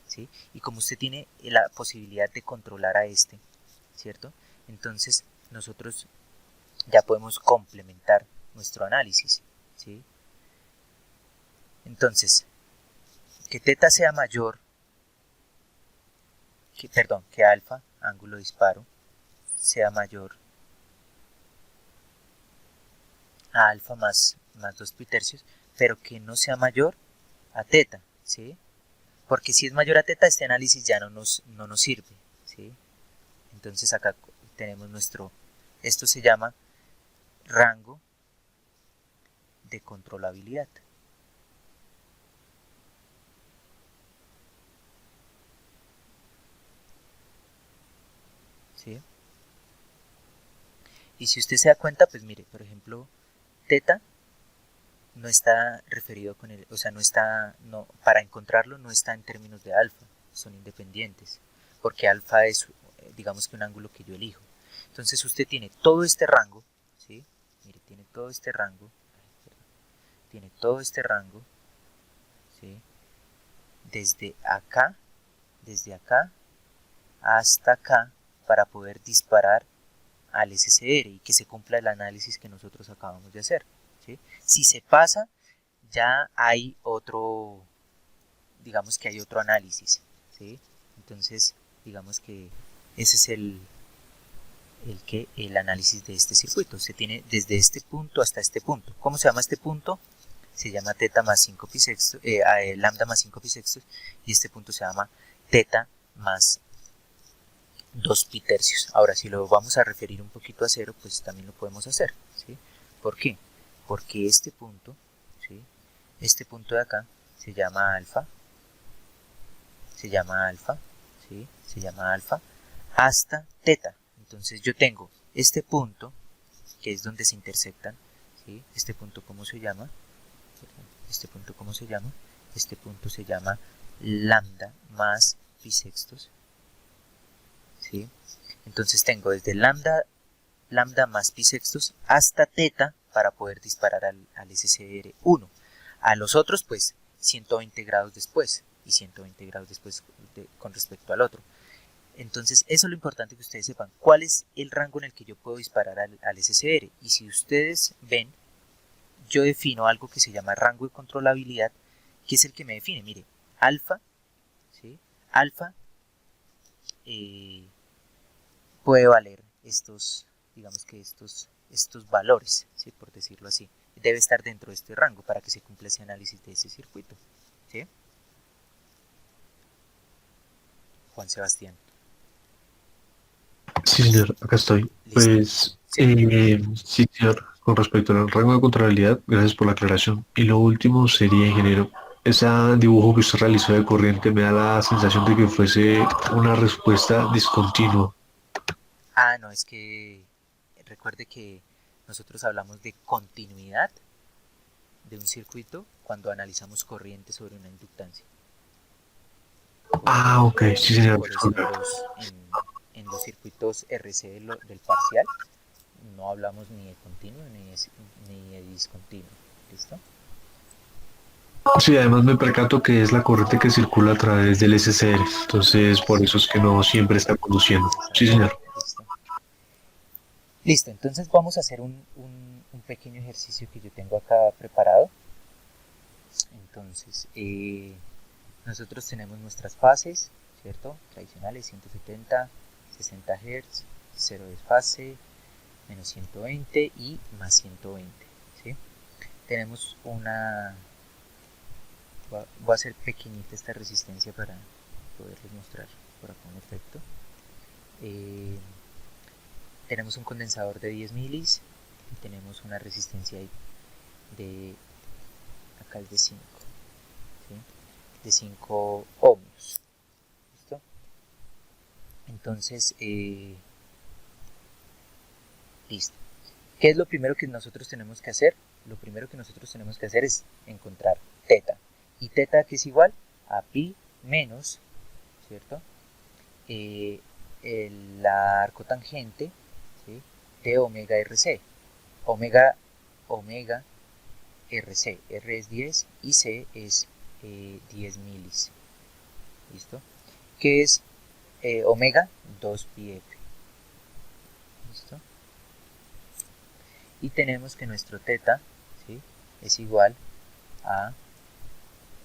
¿sí? Y como usted tiene la posibilidad de controlar a este, ¿cierto? Entonces nosotros ya podemos complementar nuestro análisis, ¿sí? Entonces, que teta sea mayor, que alfa, ángulo de disparo, sea mayor a alfa más 2 pi-tercios, pero que no sea mayor a teta, ¿sí? Porque si es mayor a teta, este análisis ya no nos sirve, ¿sí? Entonces acá tenemos esto se llama rango de controlabilidad. ¿Sí? Y si usted se da cuenta, pues mire, por ejemplo, teta no está referido con el, o sea, para encontrarlo no está en términos de alfa, son independientes, porque alfa es, digamos que un ángulo que yo elijo. Entonces usted tiene todo este rango, ¿sí? Mire, tiene todo este rango, ¿sí? Desde acá hasta acá, para poder disparar al SSR y que se cumpla el análisis que nosotros acabamos de hacer, ¿sí? Si se pasa, ya hay otro, digamos que hay otro análisis, ¿sí? Entonces, digamos que ese es el análisis de este circuito. Se tiene desde este punto hasta este punto. ¿Cómo se llama este punto? Se llama teta más 5 pi sextos, lambda más 5 pi sextos, y este punto se llama teta más 2 pi tercios. Ahora, si lo vamos a referir un poquito a cero, pues también lo podemos hacer, ¿sí? ¿Por qué? Porque este punto, ¿sí? Este punto de acá se llama alfa, ¿sí? Se llama alfa hasta teta. Entonces yo tengo este punto, que es donde se intersectan, ¿sí? Este punto, ¿cómo se llama? Este punto se llama lambda más pi sextos, ¿sí? Entonces tengo desde lambda más pi sextos hasta teta para poder disparar al SSR1. A los otros, pues 120 grados después y 120 grados después con respecto al otro. Entonces eso es lo importante, que ustedes sepan cuál es el rango en el que yo puedo disparar al SSR. Y si ustedes ven, yo defino algo que se llama rango de controlabilidad, que es el que me define. Mire, alfa, ¿sí? Alfa puede valer estos, digamos que estos valores, ¿sí? Por decirlo así. Debe estar dentro de este rango para que se cumpla ese análisis de ese circuito, ¿sí? Juan Sebastián. sí, señor, acá estoy. Listo. Pues, sí, señor, con respecto al rango de controlabilidad, gracias por la aclaración. Y lo último sería, ingeniero, ese dibujo que usted realizó de corriente me da la sensación de que fuese una respuesta discontinua. Ah, no, es que recuerde que nosotros hablamos de continuidad de un circuito cuando analizamos corriente sobre una inductancia. Ah, ok, sí, señor, Por eso disculpe. en los circuitos RC del parcial no hablamos ni de continuo ni de discontinuo. ¿Listo? Sí, además me percato que es la corriente que circula a través del SCR, entonces por eso es que no siempre está conduciendo. Sí, Exacto. señor. ¿Listo? Listo, entonces vamos a hacer un pequeño ejercicio que yo tengo acá preparado. Entonces, nosotros tenemos nuestras fases, ¿cierto? Tradicionales, 170, 60 Hz, 0 desfase, menos 120 y más 120, ¿sí? Tenemos una... Voy a hacer pequeñita esta resistencia para poderles mostrar por acá un efecto. Tenemos un condensador de 10 milis y tenemos una resistencia de... acá es de 5, ¿sí? De 5 ohmios. ¿Listo? Entonces, listo. ¿Qué es lo primero que nosotros tenemos que hacer? Lo primero que nosotros tenemos que hacer es encontrar teta. Y teta, que es igual a pi menos, ¿cierto? La arcotangente, ¿sí? De omega RC. Omega RC. R es 10 y C es 10 milis. ¿Listo? ¿Qué es omega? 2 pi f. ¿Listo? Y tenemos que nuestro teta, ¿sí? Es igual a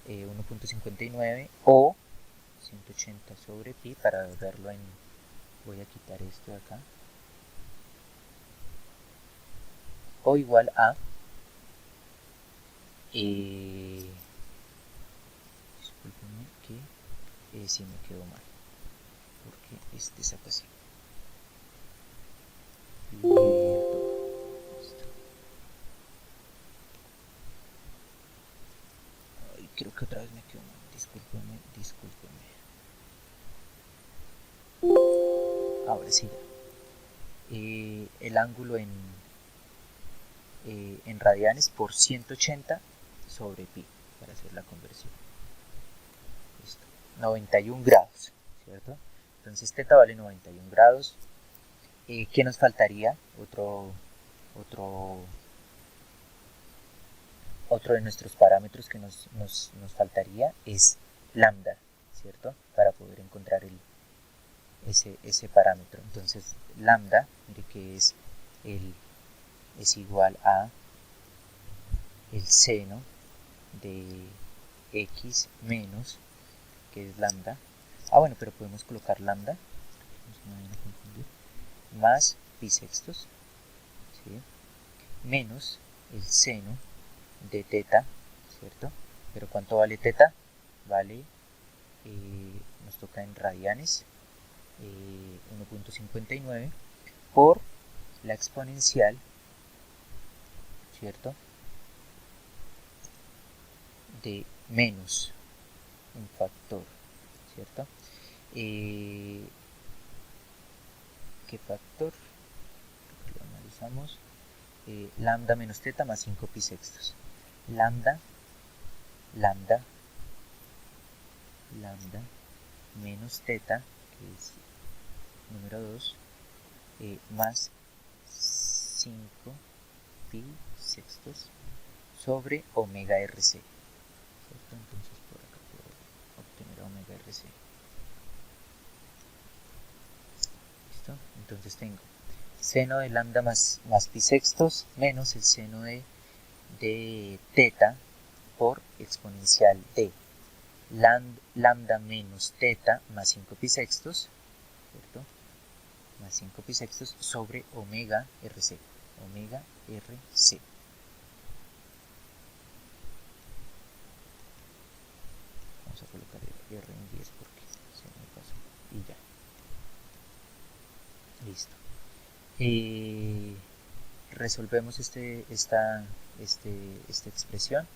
1.59 o 180 sobre pi. Para verlo en... voy a quitar esto de acá. O igual a... discúlpenme que si me quedó mal, porque este es acá así. Ay, creo que otra vez me quedó mal. Discúlpenme. Ahora sí ya. El ángulo en radianes por 180 sobre pi, para hacer la conversión. Listo. 91 grados, ¿cierto? Entonces teta vale 91 grados. ¿Qué nos faltaría? Otro de nuestros parámetros que nos faltaría es lambda, ¿cierto? Para poder encontrar ese parámetro. Entonces lambda, mire que es igual a el seno de x menos, que es lambda. Bueno, pero podemos colocar lambda, más pi sextos, ¿sí? Menos el seno de teta, ¿cierto? Pero ¿cuánto vale teta? Vale, nos toca en radianes, 1.59 por la exponencial, ¿cierto? De menos un factor, ¿cierto? ¿Qué factor? Lo analizamos. Lambda menos teta más 5 pi sextos. Lambda menos teta, que es número 2, más 5 pi sextos sobre omega RC, ¿cierto? Entonces por acá puedo obtener omega RC. ¿Listo? Entonces tengo seno de lambda más pi sextos menos el seno de teta por exponencial de lambda menos teta más 5 pi sextos, ¿cierto? Más 5 pi sextos sobre omega RC. Omega RC. Vamos a colocar el R en 10 porque se me pasó. Y ya. Listo. Resolvemos esta expresión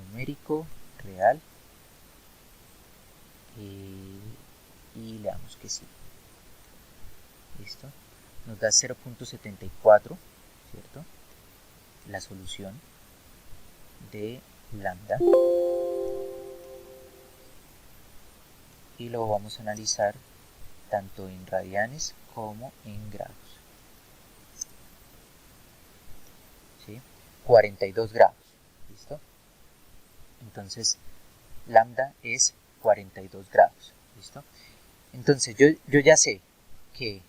numérico real y le damos que sí. Listo. Nos da 0.74, ¿cierto? La solución de lambda. Y lo vamos a analizar tanto en radianes como en grados. ¿Sí? 42 grados. ¿Listo? Entonces, lambda es 42 grados. ¿Listo? Entonces, yo ya sé que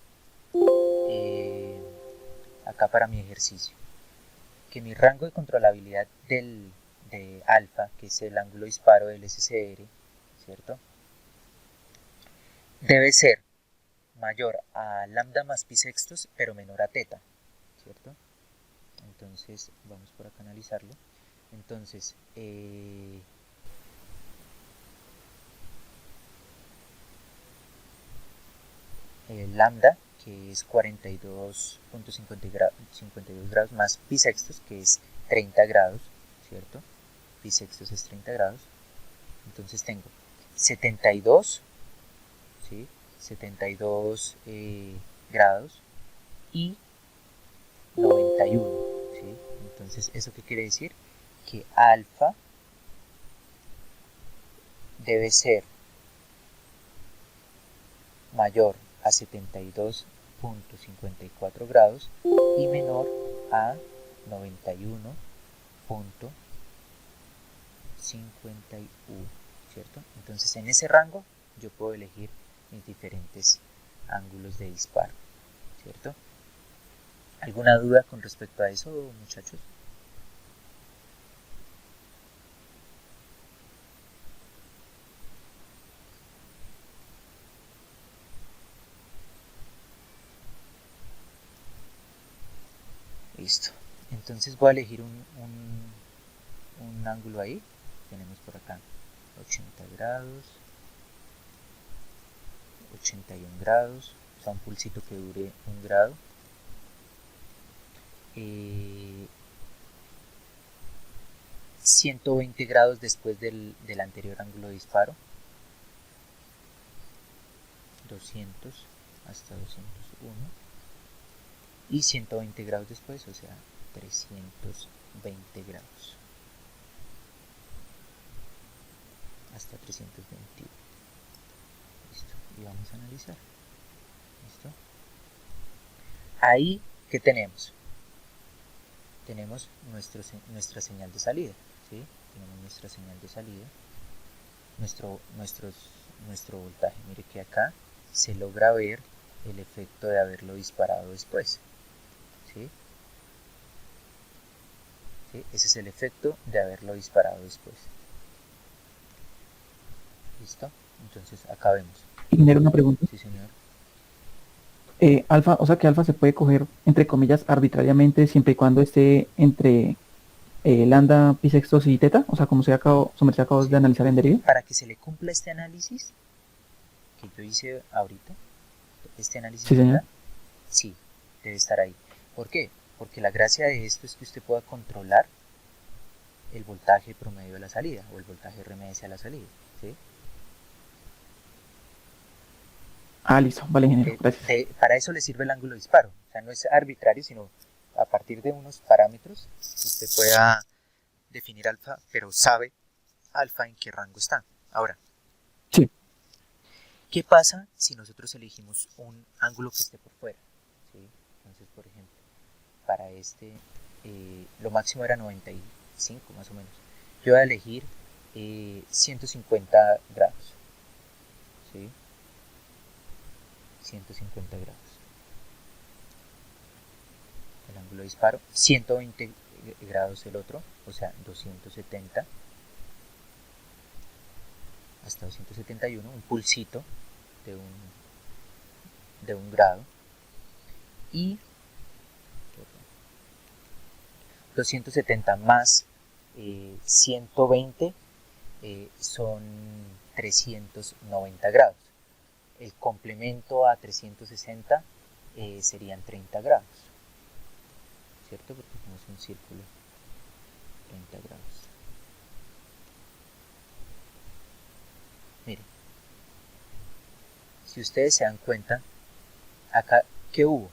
acá para mi ejercicio, que mi rango de controlabilidad de alfa, que es el ángulo de disparo del SCR, ¿cierto? Debe ser mayor a lambda más pi sextos, pero menor a teta, ¿cierto? Entonces, vamos por acá a analizarlo. Entonces, lambda, que es 42.52 grados, más pi sextos, que es 30 grados, ¿cierto? Pi sextos es 30 grados. Entonces tengo 72, ¿sí? 72 grados y 91, ¿sí? Entonces, ¿eso qué quiere decir? Que alfa debe ser mayor a 72.54 grados y menor a 91.51, ¿cierto? Entonces, en ese rango yo puedo elegir mis diferentes ángulos de disparo, ¿cierto? ¿Alguna duda con respecto a eso, muchachos? Listo. Entonces voy a elegir un ángulo ahí. Tenemos por acá 80 grados, 81 grados, o sea, un pulsito que dure 1 grado. 120 grados después del anterior ángulo de disparo, 200 hasta 201 y 120 grados después, o sea, 320 grados hasta 321. Listo, y vamos a analizar. Listo. Ahí, ¿qué tenemos? Tenemos nuestra señal de salida, ¿sí? Tenemos nuestra señal de salida, nuestro voltaje. Mire que acá se logra ver el efecto de haberlo disparado después, ¿sí? ¿Sí? Ese es el efecto de haberlo disparado después. ¿Listo? Entonces acá vemos. Ingeniero, una pregunta. Sí, señor. Alfa, o sea que alfa se puede coger, entre comillas, arbitrariamente, siempre y cuando esté entre lambda, pi sextos y teta, o sea, como se acabó Sí. de analizar en deriva. Para que se le cumpla este análisis que yo hice ahorita, este análisis Sí, señor. general, sí, debe estar ahí. ¿Por qué? Porque la gracia de esto es que usted pueda controlar el voltaje promedio de la salida o el voltaje RMS a la salida, ¿sí? Ah, listo, vale, ingeniero, gracias. Para eso le sirve el ángulo de disparo, o sea, no es arbitrario, sino a partir de unos parámetros usted pueda definir alfa, pero sabe alfa en qué rango está. Ahora, Sí. ¿qué pasa si nosotros elegimos un ángulo que esté por fuera? ¿Sí? Entonces, por ejemplo, para este, lo máximo era 95 más o menos. Yo voy a elegir 150 grados. ¿Sí? 150 grados. El ángulo de disparo. 120 grados el otro, o sea, 270 hasta 271, un pulsito de un grado. Y 270 más 120 son 390 grados. El complemento a 360 serían 30 grados, ¿cierto? Porque como es un círculo, 30 grados. Miren, si ustedes se dan cuenta, acá, ¿qué hubo?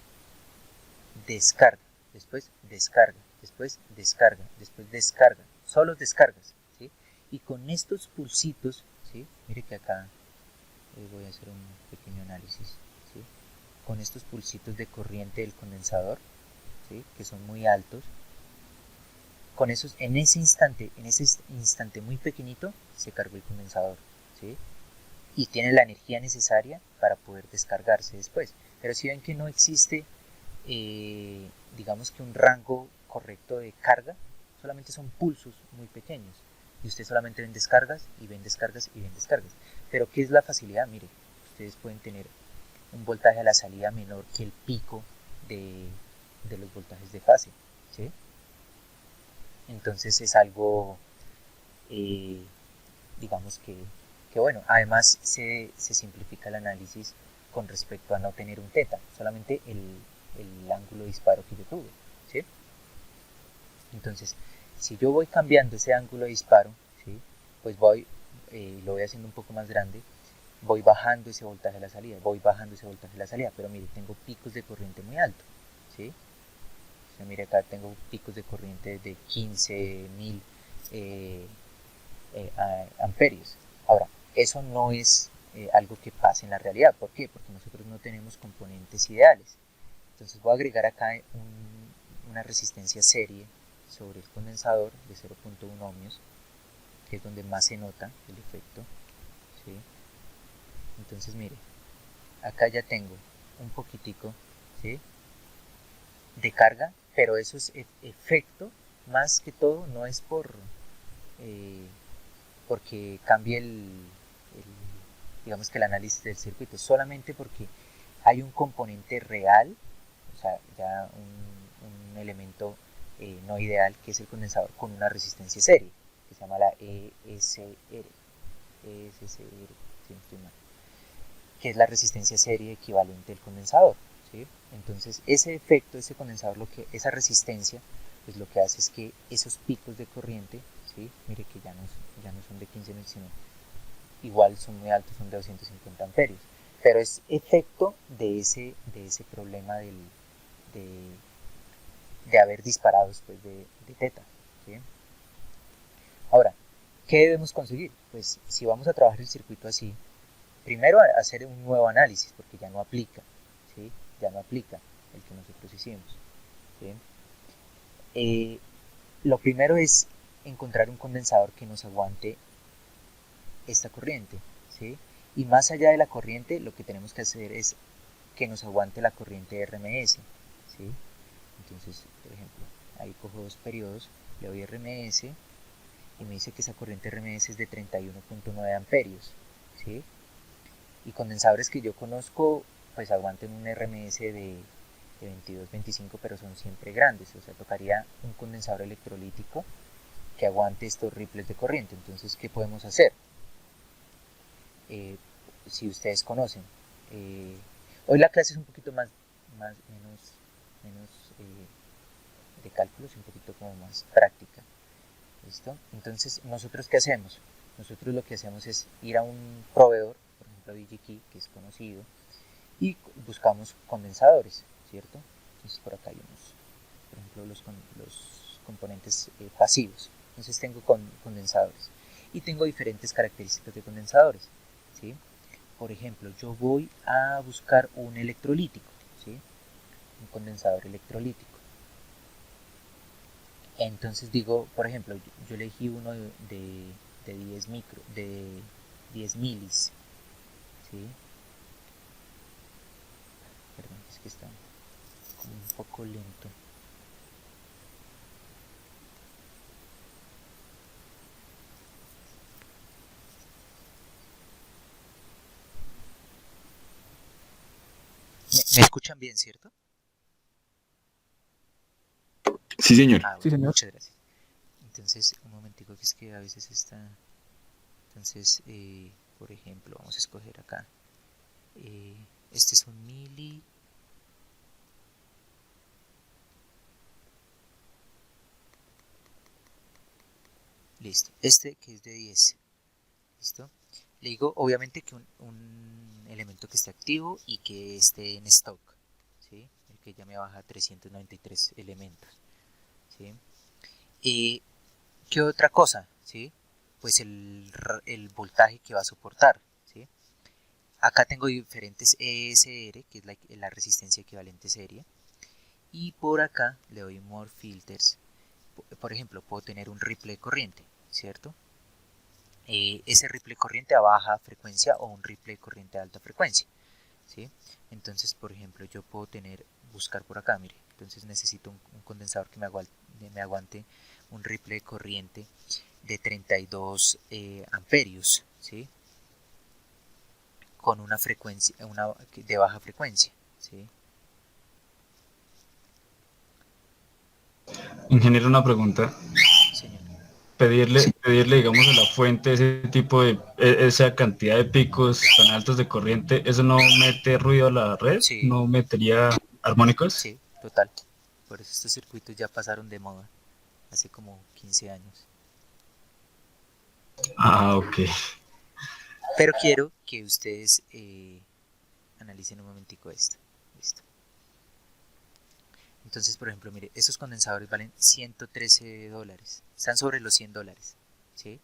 Descarga, después descarga, después descarga, después descarga, solo descargas, ¿sí? Y con estos pulsitos, ¿sí? Mire que acá voy a hacer un pequeño análisis, ¿sí? Con estos pulsitos de corriente del condensador, ¿sí? Que son muy altos, con esos, en ese instante muy pequeñito, se cargó el condensador, ¿sí? Y tiene la energía necesaria para poder descargarse después. Pero si ven que no existe digamos que un rango correcto de carga, solamente son pulsos muy pequeños. Y ustedes solamente ven descargas y ven descargas y ven descargas. Pero ¿qué es la facilidad? Mire, ustedes pueden tener un voltaje a la salida menor que el pico de los voltajes de fase, ¿sí? Entonces es algo, eh, digamos que bueno, además se simplifica el análisis con respecto a no tener un teta, solamente el ángulo de disparo que yo tuve, ¿sí? Entonces, si yo voy cambiando ese ángulo de disparo, ¿sí? Pues lo voy haciendo un poco más grande, voy bajando ese voltaje de la salida, voy bajando ese voltaje de la salida, pero mire, tengo picos de corriente muy altos, ¿sí? O sea, mire, acá tengo picos de corriente de 15.000 amperios. Ahora, eso no es algo que pase en la realidad. ¿Por qué? Porque nosotros no tenemos componentes ideales. Entonces voy a agregar acá una resistencia serie sobre el condensador de 0.1 ohmios, que es donde más se nota el efecto, ¿sí? Entonces mire, acá ya tengo un poquitico, ¿sí?, de carga, pero eso es efecto, más que todo no es porque cambie digamos que el análisis del circuito, solamente porque hay un componente real, o sea, ya un elemento no ideal, que es el condensador con una resistencia serie, que se llama la ESR, si no estoy mal, que es la resistencia serie equivalente del condensador, ¿sí? Entonces ese efecto, ese condensador, esa resistencia, pues lo que hace es que esos picos de corriente, ¿sí?, mire que ya no son de 15.000, sino igual son muy altos, son de 250 amperios, pero es efecto de ese problema de, de haber disparado después de teta, ¿sí? Ahora, ¿qué debemos conseguir? Pues si vamos a trabajar el circuito así, primero hacer un nuevo análisis, porque ya no aplica, ¿sí? Ya no aplica el que nosotros hicimos, ¿sí? Lo primero es encontrar un condensador que nos aguante esta corriente, ¿sí? Y más allá de la corriente, lo que tenemos que hacer es que nos aguante la corriente RMS, ¿sí? Entonces, por ejemplo, ahí cojo dos periodos, le doy RMS y me dice que esa corriente RMS es de 31.9 amperios, ¿sí? Y condensadores que yo conozco, pues aguanten un RMS de 22, 25, pero son siempre grandes, o sea, tocaría un condensador electrolítico que aguante estos ripples de corriente. Entonces, ¿qué podemos hacer? Eh, si ustedes conocen, eh, hoy la clase es un poquito menos de cálculos, un poquito como más práctica, ¿listo? Entonces, ¿nosotros qué hacemos? Nosotros lo que hacemos es ir a un proveedor, por ejemplo a DigiKey, que es conocido, y buscamos condensadores, ¿cierto? Entonces por acá hay por ejemplo, los componentes pasivos. Entonces tengo condensadores y tengo diferentes características de condensadores, ¿sí? Por ejemplo, yo voy a buscar un electrolítico, ¿sí? Un condensador electrolítico. Entonces digo, por ejemplo, yo elegí uno de 10 milis, ¿sí? Perdón, es que está como un poco lento. ¿Me escuchan bien, cierto? Sí, señor. Ah, Sí, bueno, señor. muchas gracias. Entonces, un momentico, que es que a veces está... Entonces, por ejemplo, vamos a escoger acá. Este es un mili. Listo. Este que es de 10. Listo. Le digo, obviamente, que un elemento que esté activo y que esté en stock, ¿sí? El que ya me baja 393 elementos, ¿sí? ¿Qué otra cosa? ¿Sí? Pues el voltaje que va a soportar, ¿sí? Acá tengo diferentes ESR, que es la resistencia equivalente serie. Y por acá le doy More Filters. Por ejemplo, puedo tener un ripple de corriente, ¿cierto? Ese ripple de corriente a baja frecuencia o un ripple de corriente a alta frecuencia, ¿sí? Entonces, por ejemplo, yo puedo tener buscar por acá, mire. Entonces necesito un condensador que me aguante un ripple de corriente de 32 amperios, ¿sí? Con una frecuencia de baja frecuencia, ¿sí? Ingeniero, una pregunta. Señor. Pedirle, digamos, a la fuente ese tipo de, esa cantidad de picos tan altos de corriente, ¿eso no mete ruido a la red? Sí, ¿No metería armónicos? sí, total. Por eso estos circuitos ya pasaron de moda hace como 15 años. Ah, ok. Pero quiero que ustedes analicen un momentico esto. Listo. Entonces, por ejemplo, mire, esos condensadores valen $113. Están sobre los $100, ¿sí?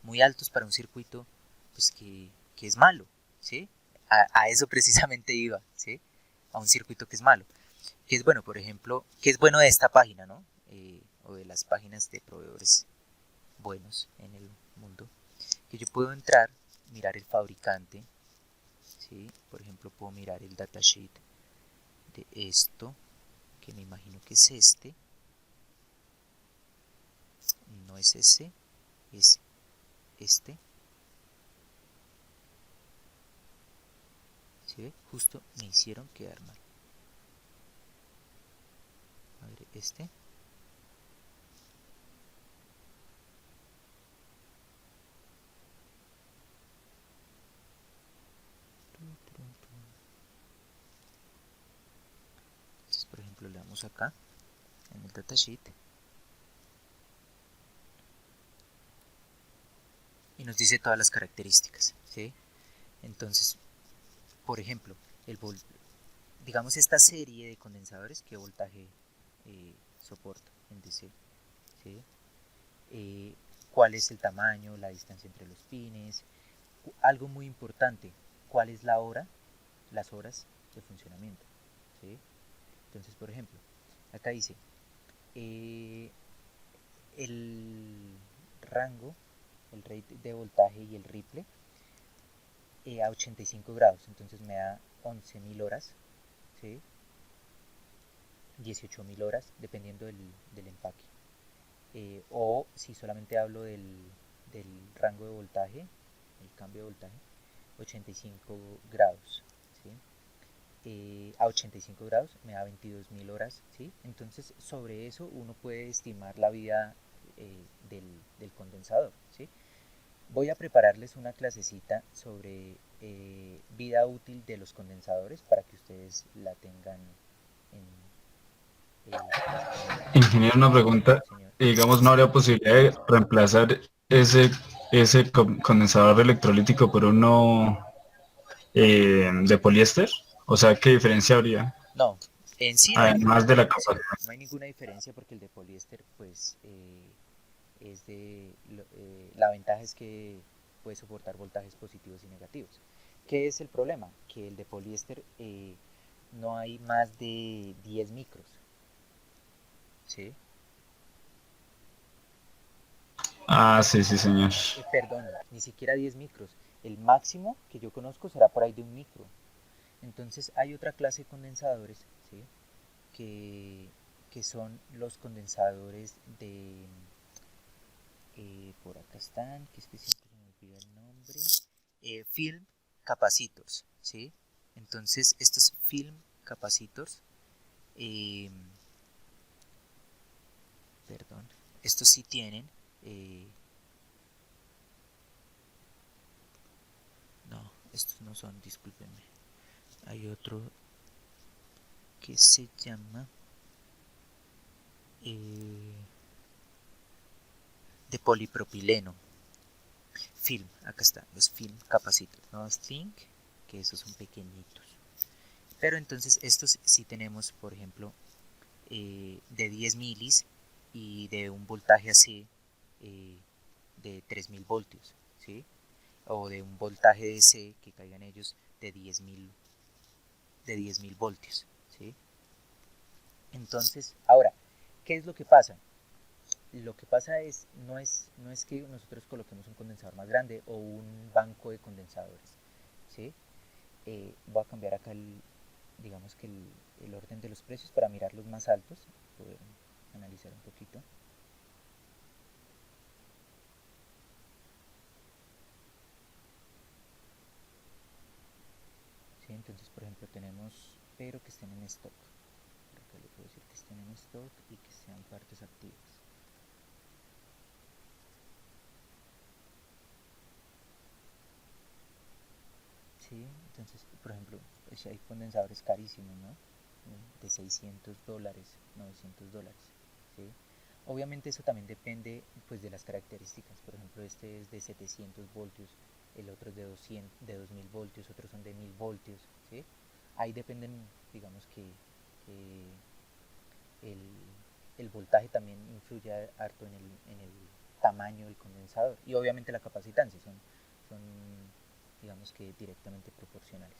Muy altos para un circuito pues que es malo, ¿sí? A eso precisamente iba, ¿sí? A un circuito que es malo. Que es bueno, por ejemplo, que es bueno de esta página, ¿no? O de las páginas de proveedores buenos en el mundo. Que yo puedo entrar, mirar el fabricante, ¿sí? Por ejemplo, puedo mirar el datasheet de esto, que me imagino que es este. No es ese, es este. ¿Sí ve? Justo me hicieron quedar mal. A ver, este. Entonces, por ejemplo, le damos acá en el datasheet y nos dice todas las características, ¿sí? Entonces, por ejemplo, digamos esta serie de condensadores, ¿qué voltaje soporta en DC? ¿Sí? ¿Cuál es el tamaño, la distancia entre los pines? Algo muy importante, ¿cuál es la hora, las horas de funcionamiento? ¿Sí? Entonces, por ejemplo, acá dice el rango, el rate de voltaje y el ripple a 85 grados, entonces me da 11.000 horas, ¿sí? 18.000 horas, dependiendo del empaque. O si solamente hablo del rango de voltaje, el cambio de voltaje, 85 grados, ¿sí? A 85 grados me da 22.000 horas, ¿sí? Entonces sobre eso uno puede estimar la vida del condensador, ¿sí? Voy a prepararles una clasecita sobre vida útil de los condensadores para que ustedes la tengan en Ingeniero, una pregunta. señor. Digamos, ¿no habría posibilidad de reemplazar ese condensador electrolítico por uno de poliéster? O sea, ¿qué diferencia habría? No, en sí no hay ninguna Además de la diferencia. capacidad. No hay ninguna diferencia porque el de poliéster, pues, la ventaja es que puede soportar voltajes positivos y negativos. ¿Qué es el problema? Que el de poliéster no hay más de 10 micros, ¿sí? Ah, sí, sí, señor. Perdón, ni siquiera 10 micros. El máximo que yo conozco será por ahí de un micro. Entonces hay otra clase de condensadores, ¿sí? que, que son los condensadores de... por acá están, que es que siempre se me olvida el nombre. Film capacitors, ¿sí? Entonces estos film capacitors, eh, perdón, estos sí tienen... no, estos no son, discúlpenme. Hay otro que se llama... de polipropileno. Film, acá está, los film capacitors, no los think, que esos son pequeñitos. Pero entonces estos sí tenemos, por ejemplo, de 10 milis y de un voltaje así de 3000 voltios, ¿sí? O de un voltaje DC que caigan ellos de 10.000 voltios, ¿sí? Entonces, ahora, ¿qué es lo que pasa? Lo que pasa es no es que nosotros coloquemos un condensador más grande o un banco de condensadores, ¿sí? Voy a cambiar acá digamos que el orden de los precios para mirar los más altos, poder analizar un poquito. ¿Sí? Entonces, por ejemplo, tenemos, pero que estén en stock. Por acá le puedo decir que estén en stock y que sean partes activas. ¿Sí? Entonces, por ejemplo, pues hay condensadores carísimos, ¿no? De $600, $900, ¿sí? Obviamente eso también depende pues de las características. Por ejemplo, este es de 700 voltios, el otro es de 200, de 2000 voltios, otros son de 1000 voltios, ¿sí? Ahí dependen, digamos que el, el voltaje también influye harto en el tamaño del condensador y obviamente la capacitancia son digamos que directamente proporcionales.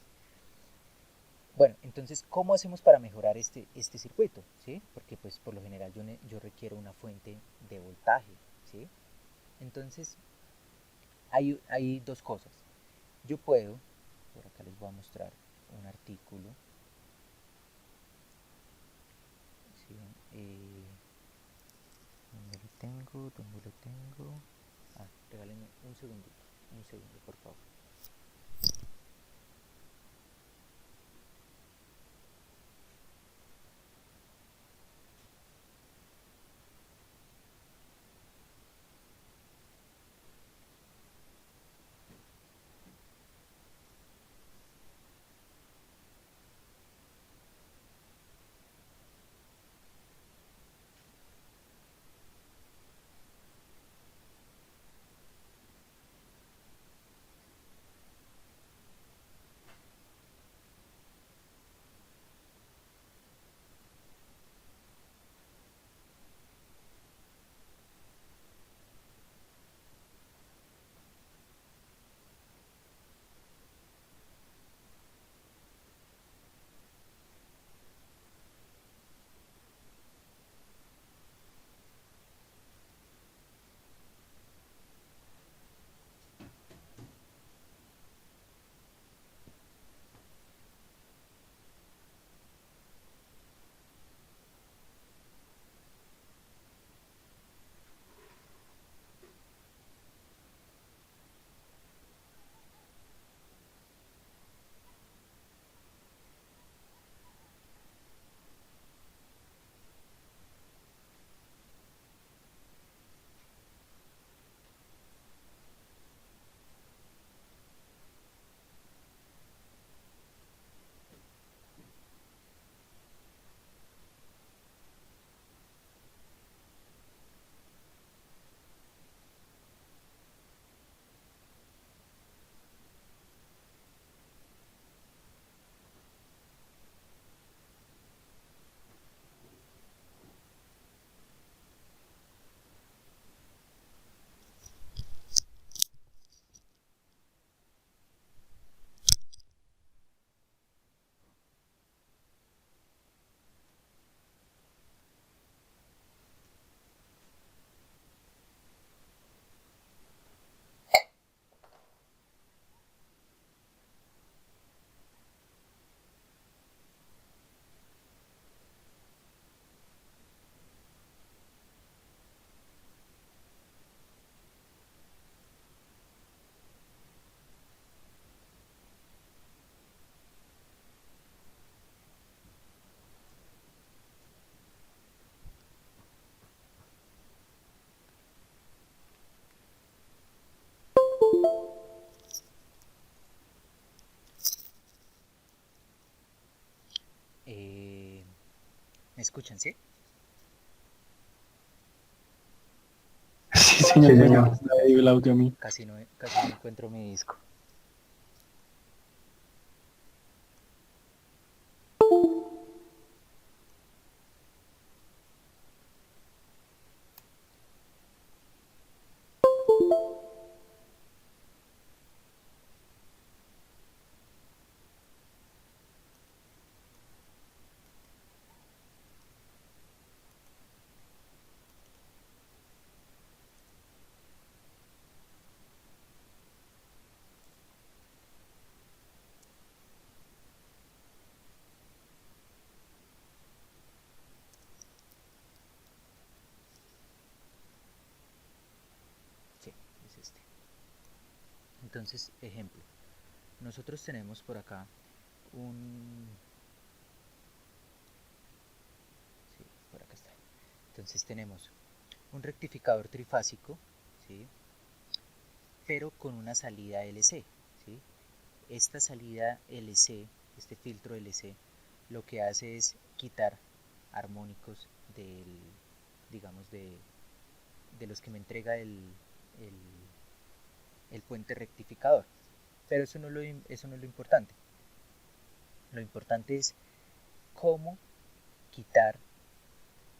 Bueno, entonces, ¿cómo hacemos para mejorar este circuito? ¿Sí? Porque pues por lo general yo requiero una fuente de voltaje, ¿sí? Entonces, hay dos cosas. Yo puedo, por acá les voy a mostrar un artículo, ¿sí? ¿Dónde lo tengo? ¿Dónde lo tengo? Ah, regálenme un segundo, por favor. ¿Me escuchan, sí? Sí, Sí, señor, me señor. gusta ahí el audio a mí. Casi no encuentro mi disco. Entonces, ejemplo, nosotros tenemos por acá un... Sí, por acá está. Entonces tenemos un rectificador trifásico, ¿sí? Pero con una salida LC, ¿sí? Esta salida LC, este filtro LC, lo que hace es quitar armónicos del, digamos, de los que me entrega el puente rectificador. Pero eso no es lo importante. Lo importante es cómo quitar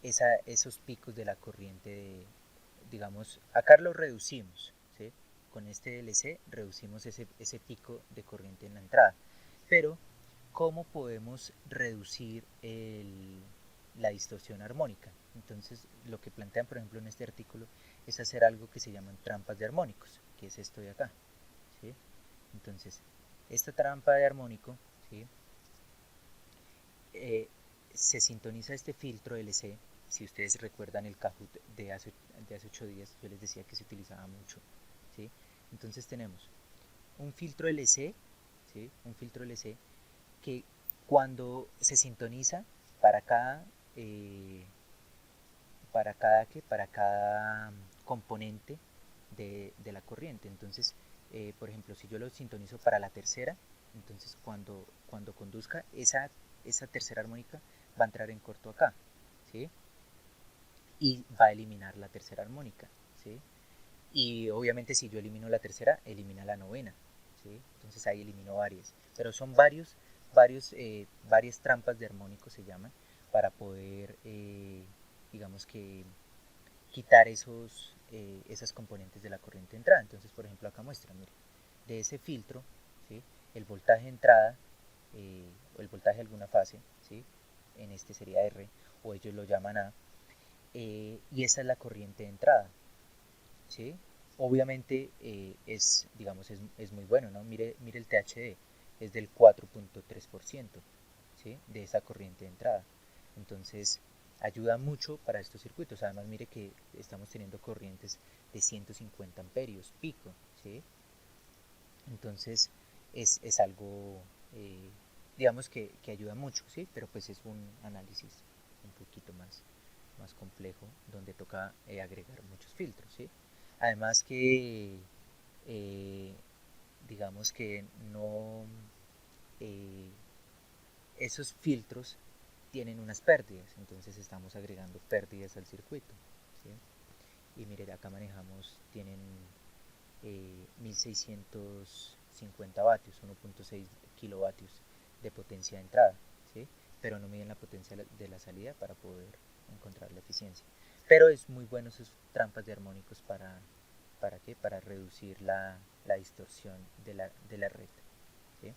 esos picos de la corriente digamos, acá lo reducimos, ¿sí? Con este DLC reducimos ese pico de corriente en la entrada. Pero, ¿cómo podemos reducir la distorsión armónica? Entonces, lo que plantean, por ejemplo, en este artículo, es hacer algo que se llaman trampas de armónicos, que es esto de acá, ¿sí? Entonces, esta trampa de armónico, ¿sí? Se sintoniza este filtro LC. Si ustedes recuerdan el Kahoot de hace 8 días, yo les decía que se utilizaba mucho, ¿sí? Entonces tenemos un filtro LC, ¿sí? Un filtro LC que cuando se sintoniza para cada para cada componente de la corriente. Entonces, por ejemplo, si yo lo sintonizo para la tercera, entonces cuando conduzca esa tercera armónica va a entrar en corto acá, ¿sí? Y va a eliminar la tercera armónica, ¿sí? Y obviamente si yo elimino la tercera, elimina la novena, ¿sí? Entonces ahí elimino varias. Pero son varias trampas de armónicos se llaman, para poder, digamos que, quitar esas componentes de la corriente de entrada. Entonces, por ejemplo, acá muestra, mire, de ese filtro, ¿sí? El voltaje de entrada, o el voltaje de alguna fase, ¿sí? En este sería R, o ellos lo llaman A, y esa es la corriente de entrada, ¿sí? Obviamente digamos, es muy bueno, ¿no? Mire el THD, es del 4.3%, ¿sí? De esa corriente de entrada. Entonces, ayuda mucho para estos circuitos. Además, mire que estamos teniendo corrientes de 150 amperios pico, ¿sí? Entonces, es algo, digamos que ayuda mucho, ¿sí? Pero pues es un análisis un poquito más complejo, donde toca agregar muchos filtros, ¿sí? Además que, digamos que no, esos filtros tienen unas pérdidas, entonces estamos agregando pérdidas al circuito, ¿sí? Y mire, acá manejamos, tienen 1650 vatios, 1.6 kilovatios de potencia de entrada, ¿sí? Pero no miden la potencia de la salida para poder encontrar la eficiencia. Pero es muy bueno sus trampas de armónicos ¿para qué? Para reducir la distorsión de la red, ¿sí?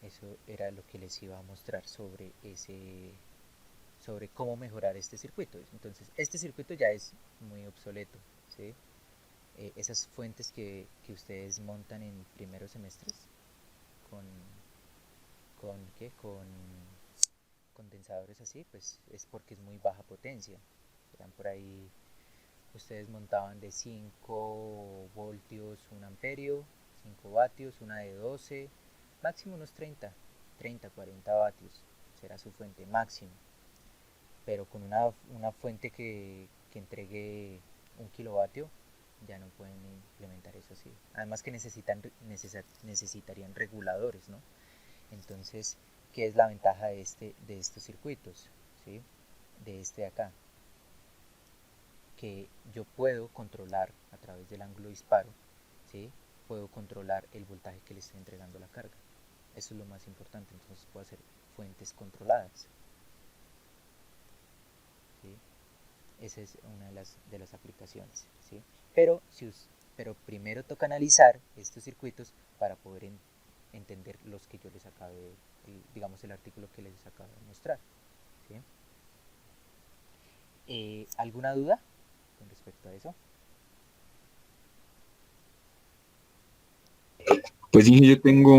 Eso era lo que les iba a mostrar sobre cómo mejorar este circuito. Entonces, este circuito ya es muy obsoleto, ¿sí? Esas fuentes que ustedes montan en primeros semestres con condensadores así, pues es porque es muy baja potencia. Eran por ahí, ustedes montaban de 5 voltios 1 amperio, 5 vatios, una de 12, máximo unos 40 vatios será su fuente máximo. Pero con una fuente que entregue 1 kilovatio ya no pueden implementar eso así. Además que necesitarían reguladores, ¿no? Entonces, ¿qué es la ventaja de estos circuitos? ¿Sí? De este de acá. Que yo puedo controlar a través del ángulo disparo, ¿sí? Puedo controlar el voltaje que le estoy entregando a la carga. Eso es lo más importante, entonces puedo hacer fuentes controladas, ¿sí? Esa es una de las aplicaciones, ¿sí? Pero primero toca analizar estos circuitos para poder entender los que yo les acabo digamos el artículo que les acabo de mostrar, ¿sí? ¿Alguna duda con respecto a eso? Pues sí, yo tengo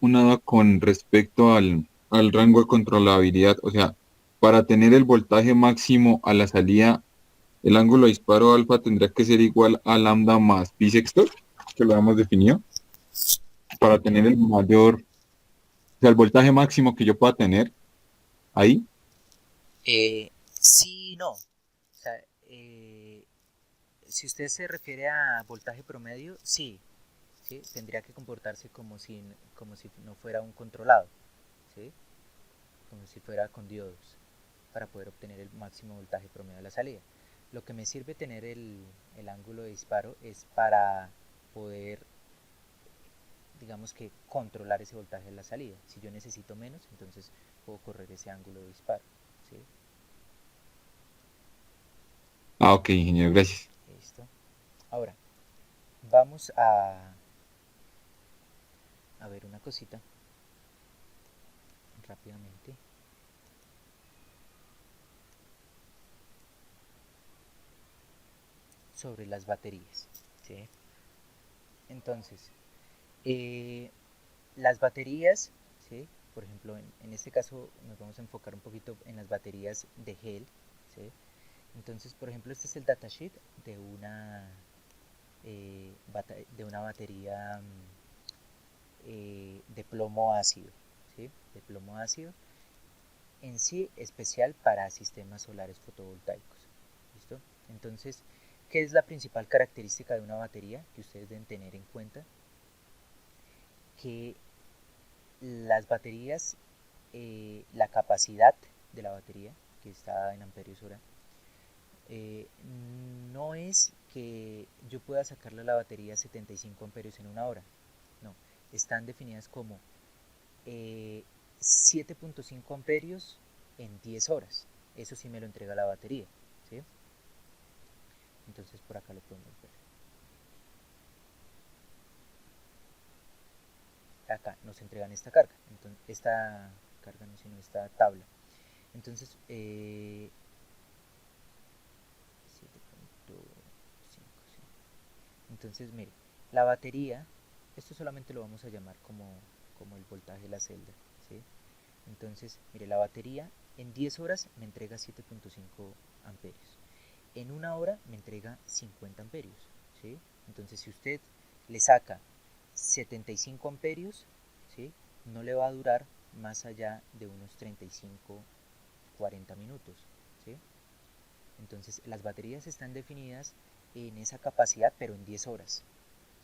una duda con respecto al rango de controlabilidad. O sea, para tener el voltaje máximo a la salida, el ángulo de disparo alfa tendría que ser igual a lambda más pi sexto, que lo hemos definido, para tener el mayor, o sea, el voltaje máximo que yo pueda tener ahí. Sí y no. O sea, si usted se refiere a voltaje promedio, sí, ¿sí? Tendría que comportarse como si no fuera un controlado, ¿sí? Como si fuera con diodos, para poder obtener el máximo voltaje promedio de la salida. Lo que me sirve tener el ángulo de disparo es para poder, digamos que, controlar ese voltaje de la salida. Si yo necesito menos, entonces puedo correr ese ángulo de disparo, ¿sí? Ah, ok, ingeniero, gracias. Listo. Ahora, vamos a ver una cosita rápidamente. Sobre las baterías, ¿sí? Entonces, eh, las baterías, ¿sí? Por ejemplo, en este caso nos vamos a enfocar un poquito en las baterías de gel, ¿sí? Entonces, por ejemplo, este es el datasheet de una batería de plomo ácido, ¿sí? De plomo ácido, en sí especial para sistemas solares fotovoltaicos. ¿Listo? Entonces, ¿qué es la principal característica de una batería que ustedes deben tener en cuenta? Que las baterías, la capacidad de la batería, que está en amperios hora, eh, no es que yo pueda sacarle a la batería 75 amperios en una hora. No, están definidas como 7.5 amperios en 10 horas. Eso sí me lo entrega la batería, ¿sí? Entonces por acá lo podemos ver. Acá nos entregan esta carga, entonces, esta carga no, sino esta tabla. Entonces, 7.5, sí. Entonces, mire, la batería, esto solamente lo vamos a llamar como el voltaje de la celda, ¿sí? Entonces, mire, la batería en 10 horas me entrega 7.5 amperios. En una hora me entrega 50 amperios, ¿sí? Entonces, si usted le saca 75 amperios, ¿sí? No le va a durar más allá de unos 35, 40 minutos, ¿sí? Entonces, las baterías están definidas en esa capacidad, pero en 10 horas,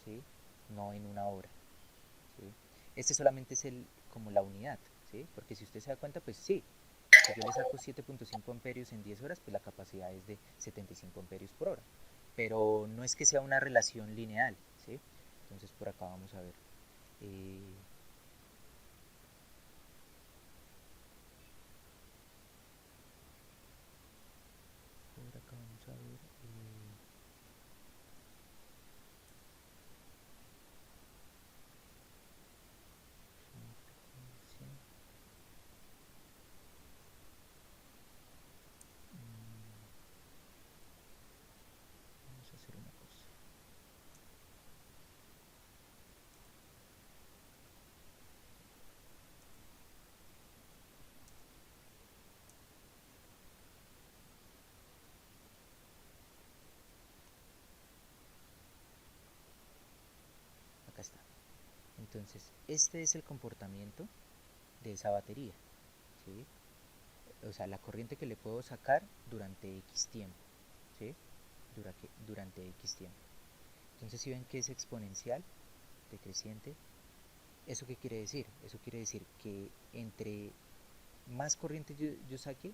¿sí? No en una hora, ¿sí? Este solamente es como la unidad, ¿sí? Porque si usted se da cuenta, pues sí, si yo le saco 7.5 amperios en 10 horas, pues la capacidad es de 75 amperios por hora. Pero no es que sea una relación lineal, ¿sí? Entonces por acá vamos a ver. Eh, por acá vamos a ver. Frecuencia. Vamos a hacer una cosa. Acá está. Entonces, este es el comportamiento de esa batería, ¿sí? O sea, la corriente que le puedo sacar durante X tiempo, ¿sí? Durante X tiempo. Entonces, si ven que es exponencial, decreciente, ¿eso qué quiere decir? Eso quiere decir que entre más corriente yo saque,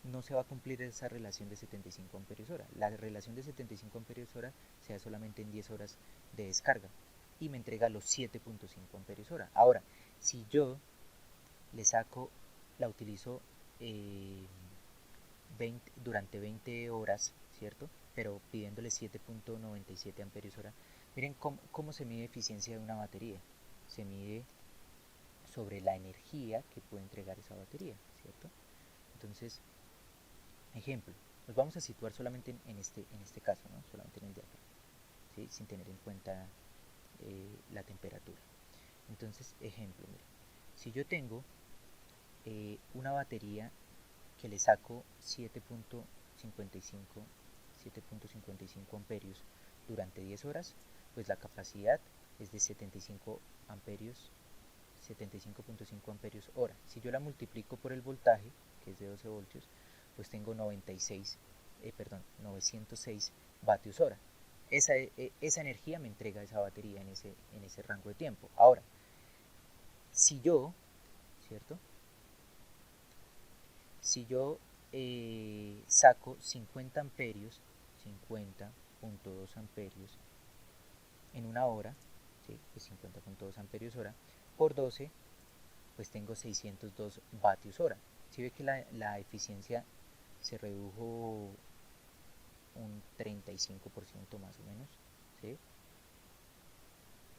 no se va a cumplir esa relación de 75 amperios hora. La relación de 75 amperios hora se da solamente en 10 horas de descarga y me entrega los 7.5 amperios hora. Ahora, si yo le saco, la utilizo eh, durante 20 horas, ¿cierto? Pero pidiéndole 7.97 amperios hora. Miren cómo se mide eficiencia de una batería. Se mide sobre la energía que puede entregar esa batería, ¿cierto? Entonces, ejemplo, nos vamos a situar solamente en este caso, ¿no? Solamente en el diagrama, ¿sí? Sin tener en cuenta la temperatura. Entonces, ejemplo, mire, si yo tengo una batería que le saco 7.55 7.55 amperios durante 10 horas, pues la capacidad es de 75 amperios, 75.5 amperios hora. Si yo la multiplico por el voltaje, que es de 12 voltios, pues tengo 906 vatios hora. Esa energía me entrega esa batería en ese rango de tiempo. Ahora, si yo, ¿cierto? Si yo saco 50 amperios, 50.2 amperios en una hora, ¿sí? Pues 50.2 amperios hora, por 12, pues tengo 602 vatios hora. Si ve que la eficiencia se redujo un 35% más o menos, ¿sí?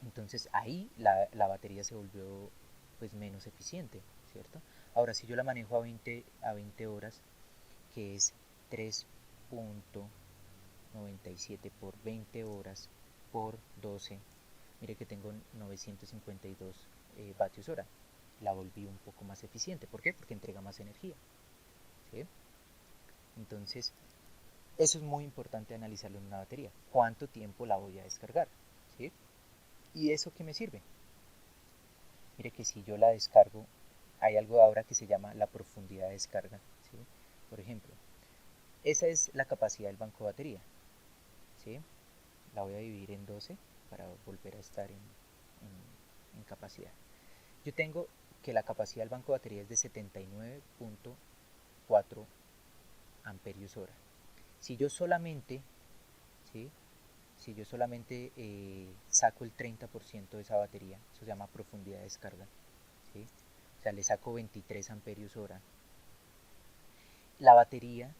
Entonces ahí la batería se volvió pues menos eficiente, ¿cierto? Ahora si yo la manejo a 20 horas, que es 3.97 por 20 horas por 12, mire que tengo 952 vatios hora. La volví un poco más eficiente. ¿Por qué? Porque entrega más energía, ¿sí? Entonces, eso es muy importante analizarlo en una batería. ¿Cuánto tiempo la voy a descargar? ¿Sí? ¿Y eso qué me sirve? Mire que si yo la descargo, hay algo ahora que se llama la profundidad de descarga, ¿sí? Por ejemplo, esa es la capacidad del banco de batería, ¿sí? La voy a dividir en 12 para volver a estar en capacidad. Yo tengo que la capacidad del banco de batería es de 79.4 amperios hora. Si yo solamente, ¿sí? Si yo solamente saco el 30% de esa batería, eso se llama profundidad de descarga, ¿sí? O sea, le saco 23 amperios hora. La batería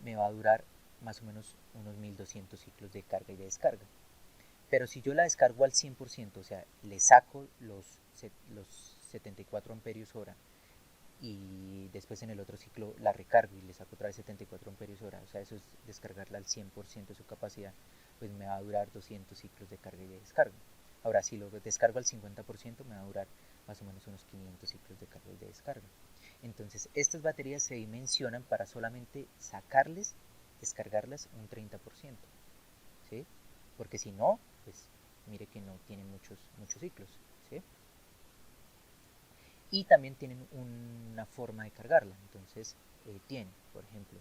me va a durar más o menos unos 1200 ciclos de carga y de descarga. Pero si yo la descargo al 100%, o sea, le saco los 74 amperios hora y después en el otro ciclo la recargo y le saco otra vez 74 amperios hora, o sea, eso es descargarla al 100% de su capacidad, pues me va a durar 200 ciclos de carga y de descarga. Ahora, si lo descargo al 50%, me va a durar más o menos unos 500 ciclos de carga y de descarga. Entonces, estas baterías se dimensionan para solamente sacarles, descargarlas un 30%, ¿sí? Porque si no, pues mire que no tienen muchos ciclos, ¿sí? Y también tienen una forma de cargarla. Entonces, tiene, por ejemplo,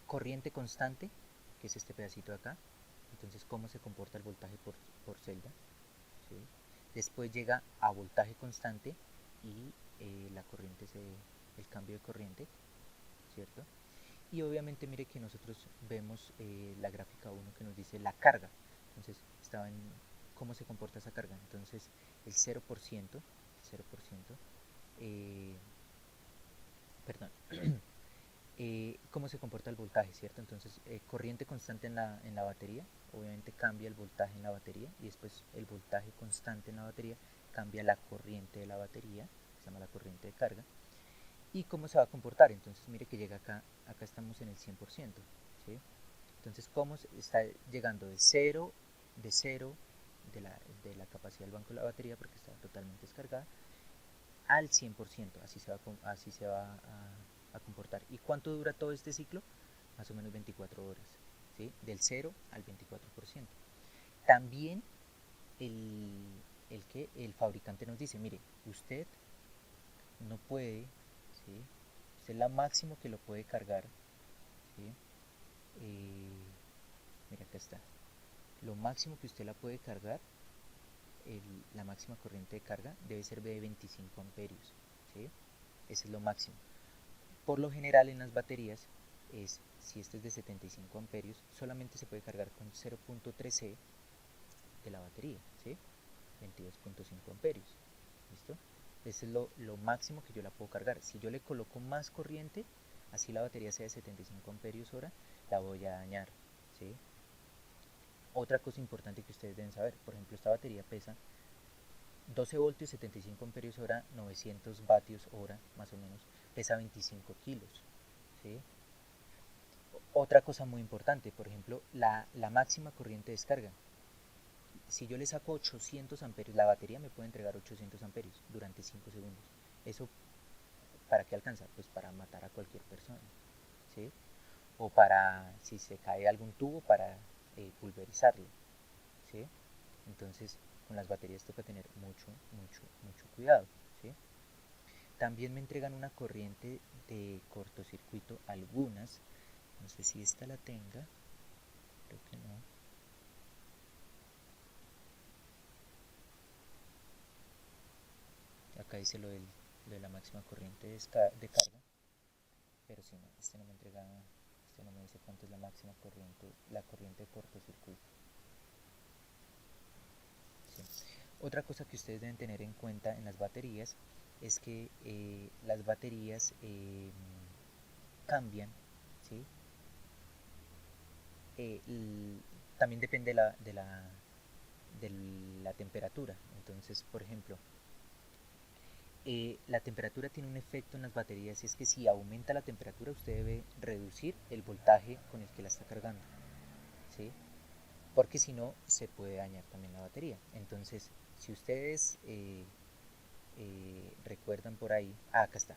corriente constante, que es este pedacito de acá. Entonces, cómo se comporta el voltaje por celda, ¿sí? Después llega a voltaje constante y la corriente el cambio de corriente, ¿cierto? Y obviamente mire que nosotros vemos la gráfica 1 que nos dice la carga. Entonces, estaba en cómo se comporta esa carga. Entonces, el 0%, perdón, cómo se comporta el voltaje, ¿cierto? Entonces, corriente constante en la batería, obviamente cambia el voltaje en la batería, y después el voltaje constante en la batería cambia la corriente de la batería, se llama la corriente de carga. ¿Y cómo se va a comportar? Entonces, mire que llega acá estamos en el 100%, ¿sí? Entonces, ¿cómo está llegando de cero de la capacidad del banco de la batería, porque está totalmente descargada, al 100%? Así se va a comportar. ¿Y cuánto dura todo este ciclo? Más o menos 24 horas, ¿sí? Del 0 al 24%. También el fabricante nos dice, mire, usted no puede, ¿sí? Usted es la máximo que lo puede cargar, ¿sí? Mira, acá está. Lo máximo que usted la puede cargar, la máxima corriente de carga debe ser de 25 amperios, ¿sí? Ese es lo máximo. Por lo general en las baterías, si este es de 75 amperios, solamente se puede cargar con 0.3C de la batería, ¿sí? 22.5 amperios, ¿listo? Ese es lo máximo que yo la puedo cargar. Si yo le coloco más corriente, así la batería sea de 75 amperios hora, la voy a dañar, ¿sí? Otra cosa importante que ustedes deben saber, por ejemplo, esta batería pesa 12 voltios, 75 amperios hora, 900 vatios hora, más o menos, pesa 25 kilos, ¿sí? Otra cosa muy importante, por ejemplo, la máxima corriente de descarga. Si yo le saco 800 amperios, la batería me puede entregar 800 amperios durante 5 segundos. ¿Eso para qué alcanza? Pues para matar a cualquier persona, ¿sí? o para si se cae algún tubo para pulverizarlo, ¿sí? Entonces con las baterías toca tener mucho cuidado, ¿sí? También me entregan una corriente de cortocircuito, algunas, no sé si esta la tenga, creo que no. Acá dice lo de la máxima corriente de carga, pero si no, este no me entrega, este no me dice cuánto es la máxima corriente, la corriente de cortocircuito. Sí. Otra cosa que ustedes deben tener en cuenta en las baterías es que las baterías cambian, ¿sí? También depende de la temperatura. Entonces, por ejemplo, la temperatura tiene un efecto en las baterías y es que si aumenta la temperatura usted debe reducir el voltaje con el que la está cargando, ¿sí? Porque si no se puede dañar también la batería. Entonces, si ustedes recuerdan por ahí, acá está.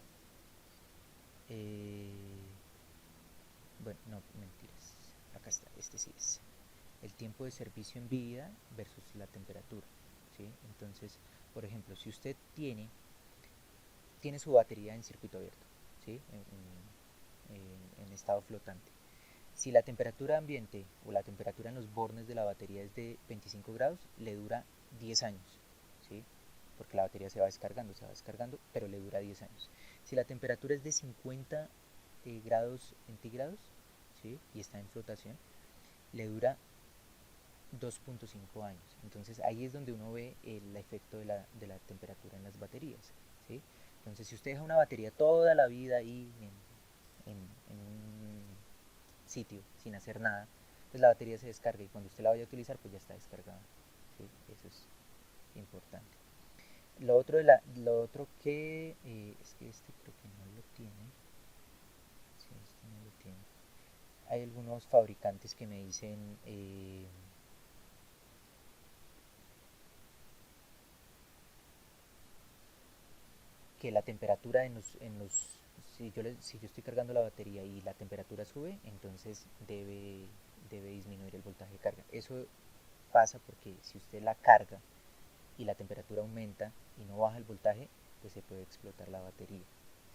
Bueno, no, mentiras. Acá está, este sí es. El tiempo de servicio en vida versus la temperatura, ¿sí? Entonces, por ejemplo, si usted tiene su batería en circuito abierto, ¿sí? En estado flotante. Si la temperatura ambiente o la temperatura en los bornes de la batería es de 25 grados, le dura 10 años, ¿sí? Porque la batería se va descargando, pero le dura 10 años. Si la temperatura es de 50 grados centígrados, ¿sí? Y está en flotación, le dura 2.5 años. Entonces ahí es donde uno ve el efecto de la temperatura en las baterías, ¿sí? Entonces si usted deja una batería toda la vida ahí en un sitio sin hacer nada, pues la batería se descarga y cuando usted la vaya a utilizar pues ya está descargada, ¿sí? Eso es importante. Lo otro que es que este creo que no lo tiene. Sí, este no lo tiene. Hay algunos fabricantes que me dicen que la temperatura si yo estoy cargando la batería y la temperatura sube, entonces debe disminuir el voltaje de carga. Eso pasa porque si usted la carga y la temperatura aumenta y no baja el voltaje, pues se puede explotar la batería,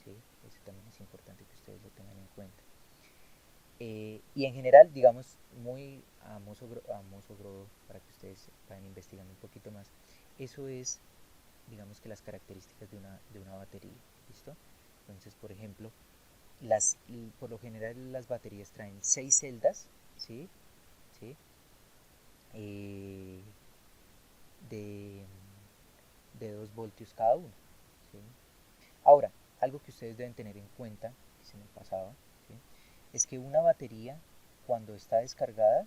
¿sí? Eso también es importante que ustedes lo tengan en cuenta. Y en general, digamos, muy a mozo grosso, para que ustedes vayan investigando un poquito más, eso es, digamos que las características de una batería, ¿listo? Entonces, por ejemplo, por lo general las baterías traen 6 celdas, ¿sí? ¿Sí? Eh, de, de 2 voltios cada uno, ¿sí? Ahora, algo que ustedes deben tener en cuenta, que se me pasaba, ¿sí? Es que una batería cuando está descargada,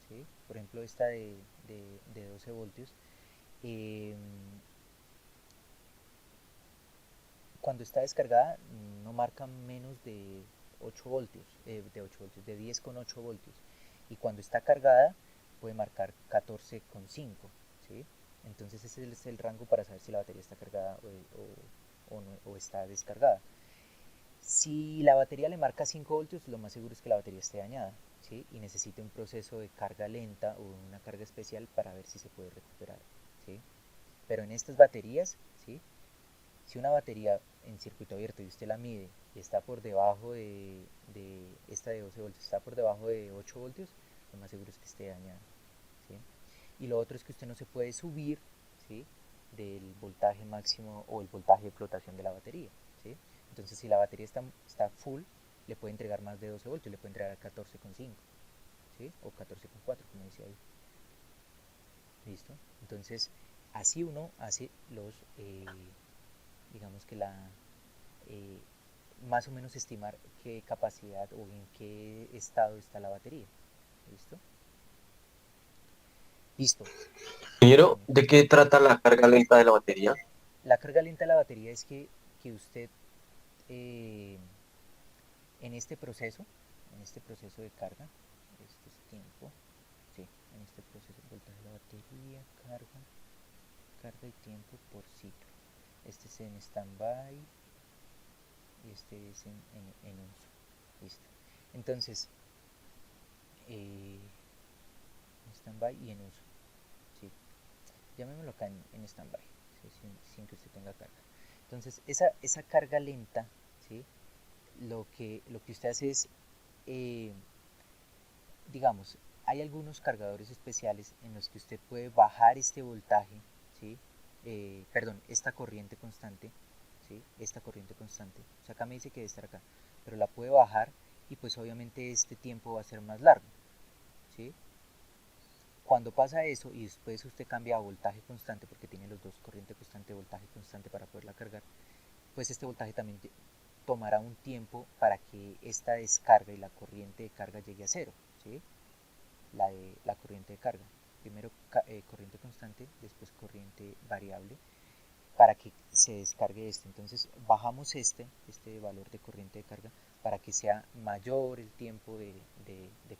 ¿sí? Por ejemplo esta de 12 voltios, eh, cuando está descargada no marca menos de 8 voltios, de 10,8 voltios. Y cuando está cargada puede marcar 14,5, ¿sí? Entonces ese es el rango para saber si la batería está cargada o está descargada. Si la batería le marca 5 voltios, lo más seguro es que la batería esté dañada, ¿sí? Y necesite un proceso de carga lenta o una carga especial para ver si se puede recuperar, ¿sí? Pero en estas baterías, ¿sí? Si una batería en circuito abierto y usted la mide y está por debajo de esta de 12 voltios, está por debajo de 8 voltios, lo más seguro es que esté dañada, ¿sí? Y lo otro es que usted no se puede subir, ¿sí? Del voltaje máximo o el voltaje de flotación de la batería, ¿sí? Entonces si la batería está full, le puede entregar más de 12 voltios, le puede entregar 14,5, ¿sí? O 14,4 como decía ahí. ¿Listo? Entonces así uno hace digamos que eh, más o menos estimar qué capacidad o en qué estado está la batería. ¿Listo? Listo. Ingeniero, ¿de qué trata la carga lenta de la batería? La carga lenta de la batería es que usted eh, en este proceso de carga, este es tiempo, sí, en este proceso, voltaje de la batería, carga y tiempo por ciclo. Este es en standby y este es en uso. Listo. Entonces, en stand-by y en uso. ¿Sí? Llamémoslo acá en stand-by, ¿sí? sin que usted tenga carga. Entonces, esa carga lenta, ¿sí? Lo que usted hace es, digamos, hay algunos cargadores especiales en los que usted puede bajar este voltaje, ¿sí? Perdón, esta corriente constante, ¿sí? Esta corriente constante. O sea, acá me dice que debe estar acá, pero la puede bajar y pues obviamente este tiempo va a ser más largo, ¿sí? Cuando pasa eso y después usted cambia a voltaje constante, porque tiene los dos, corriente constante y voltaje constante para poderla cargar, pues este voltaje también tomará un tiempo para que esta descarga y la corriente de carga llegue a cero, ¿sí? La corriente de carga. Primero corriente constante, después corriente variable, para que se descargue este. Entonces bajamos este valor de corriente de carga para que sea mayor el tiempo de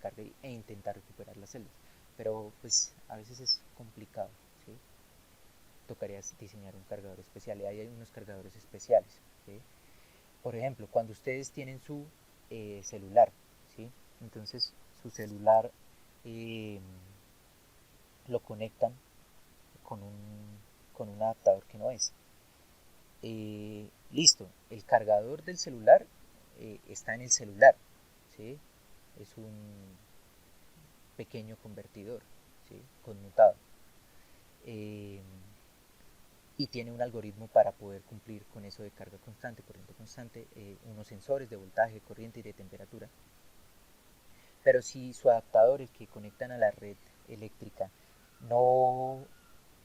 carga e intentar recuperar las celdas. Pero pues a veces es complicado, ¿sí? Tocaría diseñar un cargador especial y hay unos cargadores especiales, ¿sí? Por ejemplo, cuando ustedes tienen su celular, ¿sí? Entonces su celular lo conectan con un adaptador que no es. Listo, el cargador del celular está en el celular, ¿sí? Es un pequeño convertidor, ¿sí? Conmutado. Y tiene un algoritmo para poder cumplir con eso de carga constante, corriente constante, unos sensores de voltaje, corriente y de temperatura. Pero si su adaptador, el que conectan a la red eléctrica, no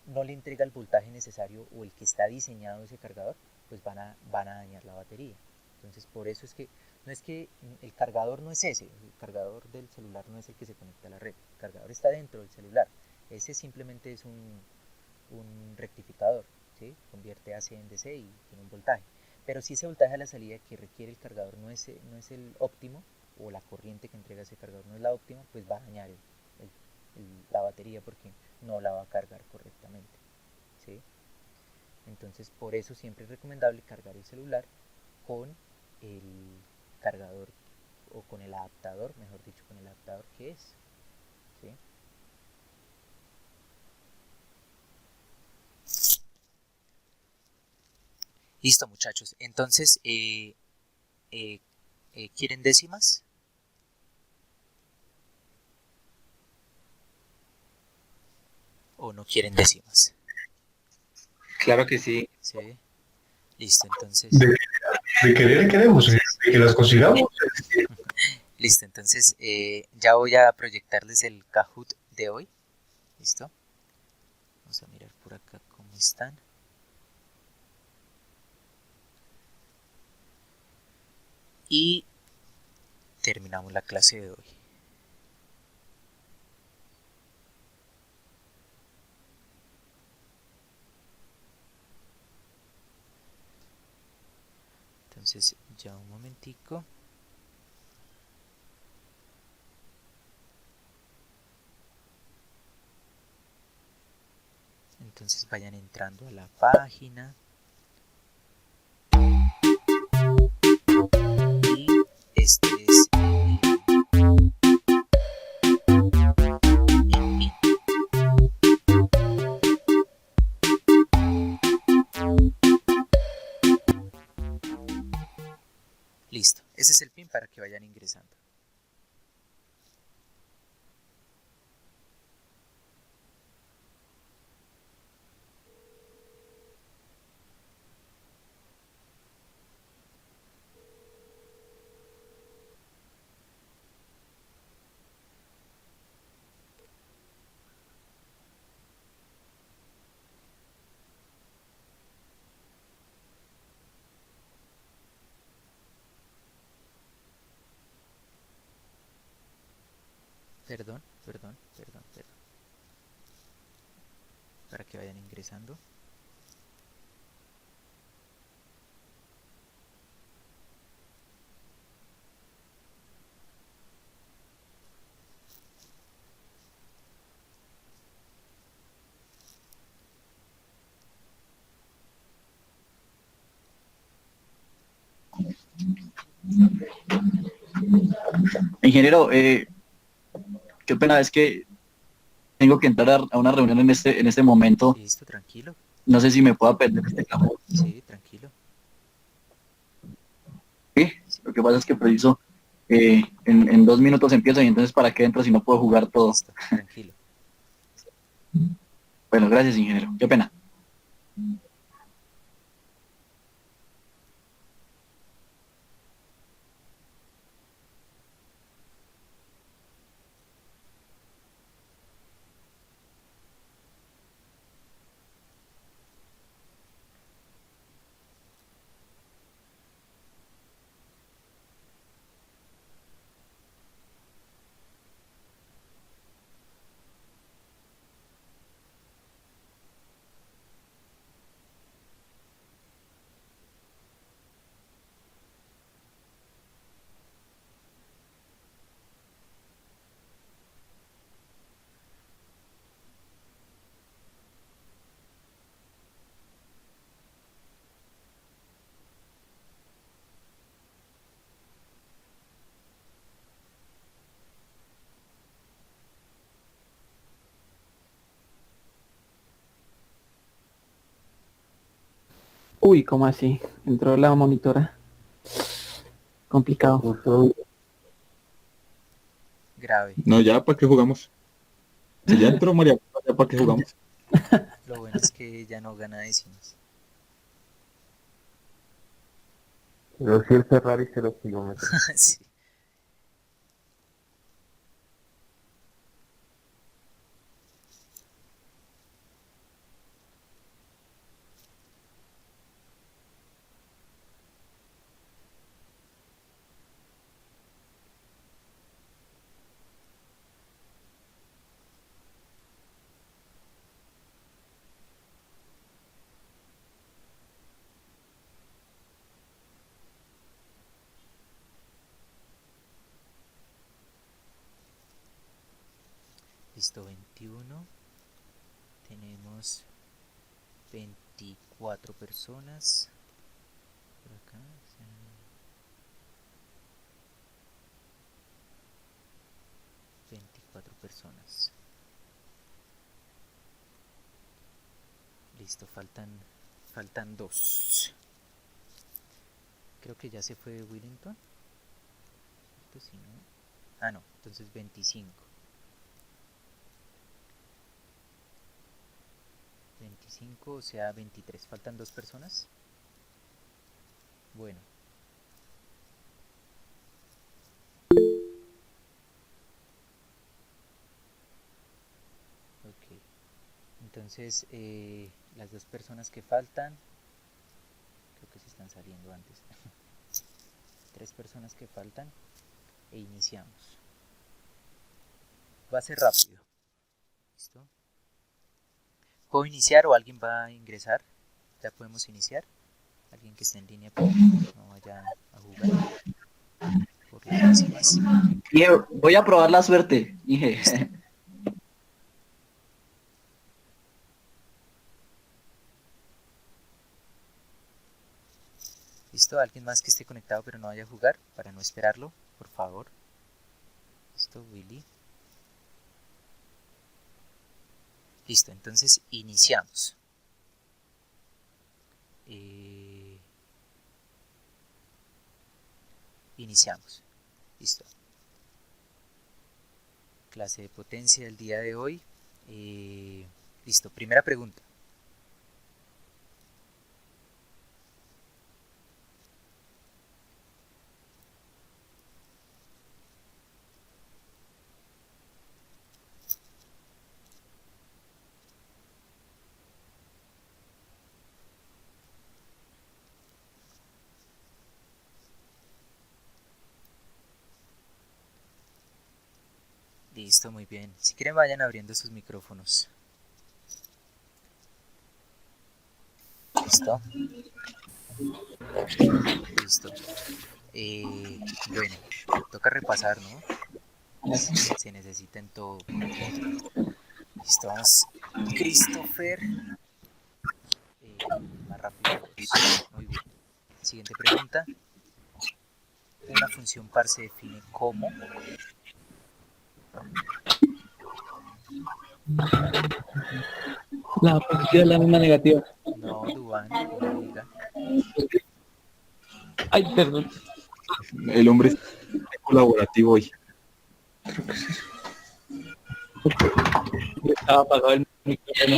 le entrega el voltaje necesario o el que está diseñado ese cargador, pues van a dañar la batería. Entonces por eso es que no es que el cargador no es ese, el cargador del celular no es el que se conecta a la red, el cargador está dentro del celular, ese simplemente es un rectificador, ¿sí? Convierte AC en DC y tiene un voltaje. Pero si ese voltaje a la salida que requiere el cargador no es el óptimo, o la corriente que entrega ese cargador no es la óptima, pues va a dañar la batería porque no la va a cargar correctamente, ¿sí? Entonces por eso siempre es recomendable cargar el celular con el cargador o con el adaptador, mejor dicho, con el adaptador que es, ¿sí? Listo, muchachos. Entonces, ¿quieren décimas? ¿O no quieren décimas? Claro que sí. ¿Sí? Listo, entonces. De querer queremos, de que las consigamos. Listo, entonces ya voy a proyectarles el Kahoot de hoy. ¿Listo? Vamos a mirar por acá cómo están. Y terminamos la clase de hoy. Entonces ya un momentico. Entonces vayan entrando a la página. Y este es el pin. Listo, ese es el pin para que vayan ingresando. Perdón. Para que vayan ingresando. Ingeniero, qué pena, es que tengo que entrar a una reunión en este momento. Listo, tranquilo. No sé si me puedo perder este café. Sí, tranquilo. Sí, lo que pasa es que preciso, en 2 minutos empiezo y entonces ¿para qué entro si no puedo jugar todo? Listo, tranquilo. Bueno, gracias, ingeniero. Qué pena. Uy, ¿cómo así? Entró la monitora. Complicado. Grave. No, ya, ¿para qué jugamos? Si ya entró María, ya ¿para qué jugamos? Lo bueno es que ya no gana décimas. Pero si el Ferrari 0 kilómetros. Sí. Listo, 21. Tenemos 24 personas. Por acá. 24 personas. Listo, faltan 2. Creo que ya se fue Willington. ¿Cierto? Si no. Ah, no, entonces 25. 25, o sea 23. Faltan 2 personas. Bueno. Ok. Entonces, las 2 personas que faltan, creo que se están saliendo antes. 3 personas que faltan e iniciamos. Va a ser rápido. ¿Listo? ¿Puedo iniciar o alguien va a ingresar? Ya podemos iniciar. Alguien que esté en línea, pero no vaya a jugar por las décimas. Voy a probar la suerte, dije. ¿Listo? ¿Alguien más que esté conectado pero no vaya a jugar? Para no esperarlo, por favor. ¿Listo, Willy? Listo, entonces iniciamos. Iniciamos. Listo. Clase de potencia del día de hoy. Listo, primera pregunta. Listo, muy bien. Si quieren vayan abriendo sus micrófonos. ¿Listo? Listo. Bueno, toca repasar, ¿no? Se necesita en todo. Listo, vamos. Christopher. Más rápido. Muy bien. Siguiente pregunta. Una función par se define como La positiva es la misma negativa. No, Dubán, no diga. Ay, perdón. El hombre es colaborativo hoy. Estaba apagado el micrófono.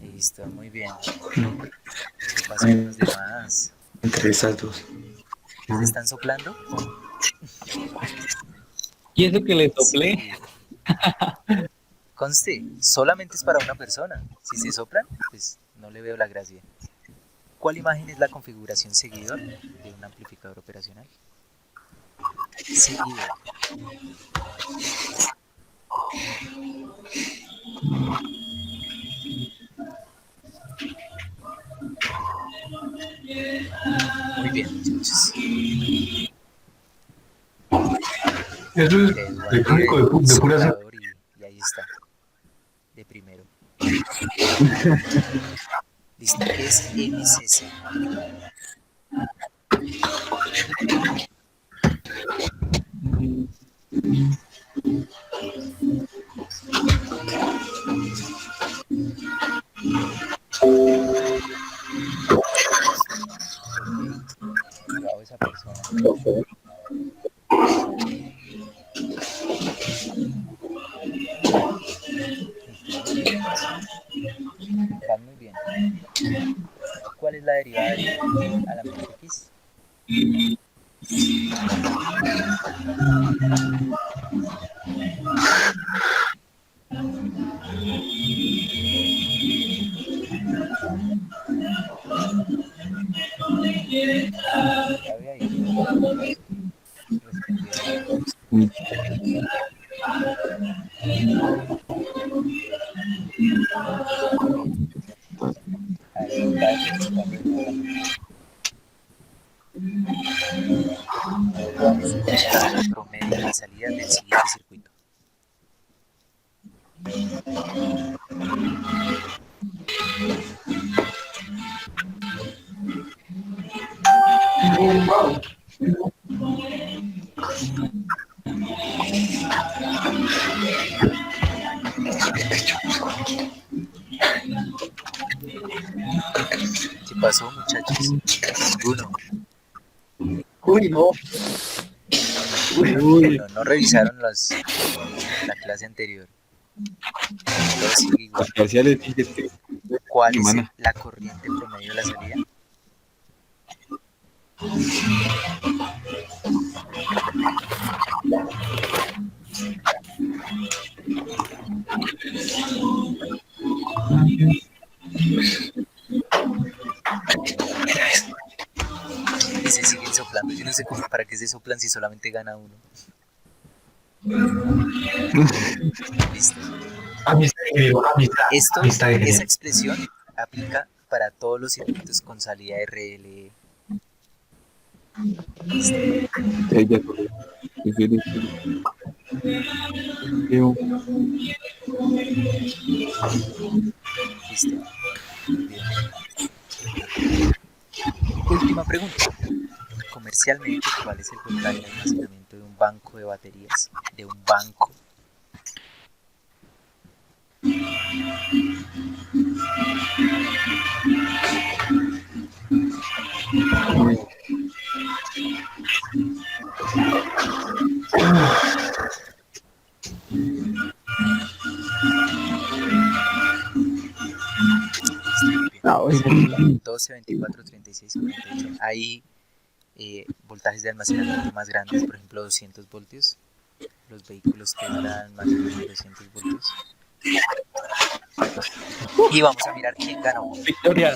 Listo, muy bien. ¿Qué pasa con los demás? Entre esas dos. ¿Se están soplando? Y eso que le soplé. Sí. Conste, solamente es para una persona. Si se soplan, pues no le veo la gracia. ¿Cuál imagen es la configuración seguidor de un amplificador operacional? Seguidor. Muy bien, muchachos. Eso es electrónico de pura cepa. Soplador y ahí está. De primero. Listo, ¿qué es MCC? Bravo esa persona. Van muy bien. ¿Cuál es la derivada de alambre X? Ya ve ahí. Ahí está participando en el ¿cuál es el promedio de salida del siguiente circuito? ¿Qué pasó, muchachos? Ninguno. Uy, no. No revisaron la clase anterior. Todo sigue igual. Los parciales dices que ¿Cuál es semana. la corriente promedio de la salida? Y se siguen soplando. Yo no sé cómo, para qué se soplan si solamente gana uno. Listo. Esa expresión aplica para todos los circuitos con salida RLE. ella Listo. Bien. Última pregunta. Comercialmente, ¿cuál es el voltaje de almacenamiento de un banco de baterías? De un banco. No, 12, 24, 36, 48. Hay voltajes de almacenamiento más grandes, por ejemplo 200 voltios. Los vehículos tendrán más de 200 voltios. Y vamos a mirar quién ganó. Victoria.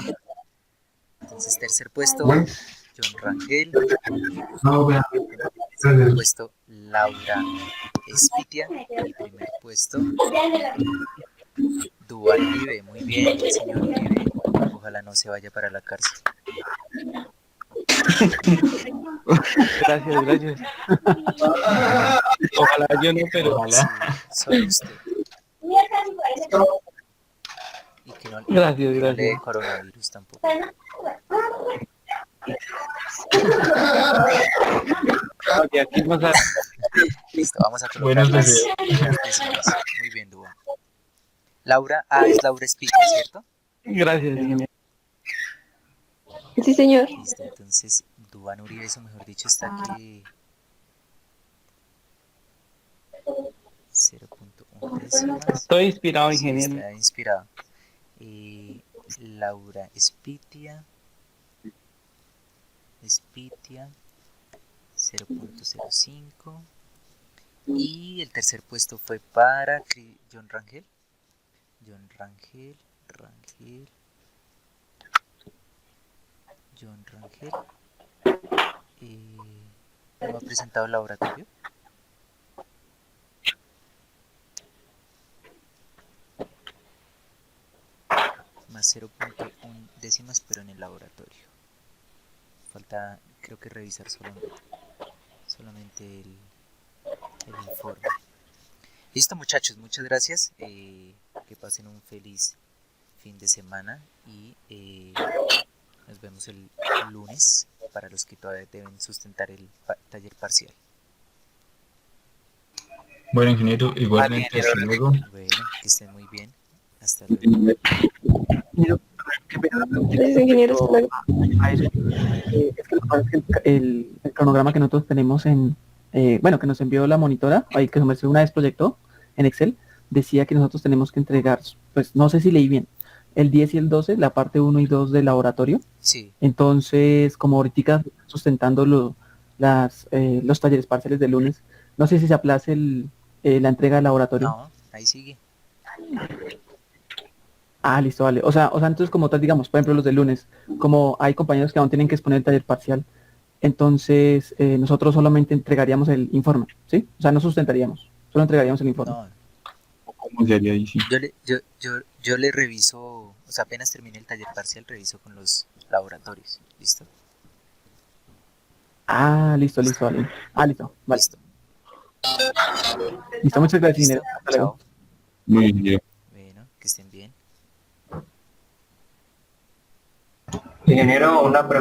Entonces, tercer puesto, John Rangel. Segundo puesto, Laura Espitia. El primer puesto, Dual Uribe. Muy bien, señor Uribe. Ojalá no se vaya para la cárcel. Gracias, gracias. Ojalá yo no, pero ojalá. Sí, solo usted. Y que no, Gracias, que no le dé gracias. coronavirus tampoco. Porque aquí Listo, vamos a colocar Buenos las deseos. décimas. Muy bien, Duan. Laura, es Laura Spitia, ¿cierto? Gracias, ingeniero. Sí, señor. Listo, entonces Duan Uribe, eso mejor dicho, está que 0.1 décimas. Estoy inspirado, Sí, ingeniero. está inspirado. Laura Spitia 0.05. Y el tercer puesto fue para John Rangel. John Rangel. ¿No ha presentado el laboratorio? Más 0.1 décimas, pero en el laboratorio. Falta, creo que revisar solamente el informe. Listo, muchachos, muchas gracias. Que pasen un feliz fin de semana y nos vemos el lunes para los que todavía deben sustentar el taller parcial. Bueno, ingeniero, igualmente, hasta luego. Bueno, que estén muy bien. Hasta luego. Gracias, ingeniero. Hasta luego. Es que lo que pasa es que el cronograma que nosotros tenemos que nos envió la monitora, ahí que se una vez proyectó en Excel, decía que nosotros tenemos que entregar, pues no sé si leí bien, el 10 y el 12, la parte 1 y 2 del laboratorio. Sí. Entonces, como ahorita sustentando los talleres parciales del lunes, no sé si se aplace la entrega del laboratorio. No, ahí sigue. Listo, vale. O sea, entonces como tal, digamos, por ejemplo, los del lunes, como hay compañeros que aún tienen que exponer el taller parcial, entonces nosotros solamente entregaríamos el informe, ¿sí? O sea, no sustentaríamos, solo entregaríamos el informe. No. ¿Cómo sería ahí? Sí. Yo le reviso, o sea, apenas termine el taller parcial, reviso con los laboratorios. ¿Listo? Listo, vale. Listo, vale. Listo. Listo, muchas gracias, Listo. ingeniero. Hasta luego. Chao. Muy bien, ingeniero. Bueno, que estén bien. Ingeniero, una pregunta.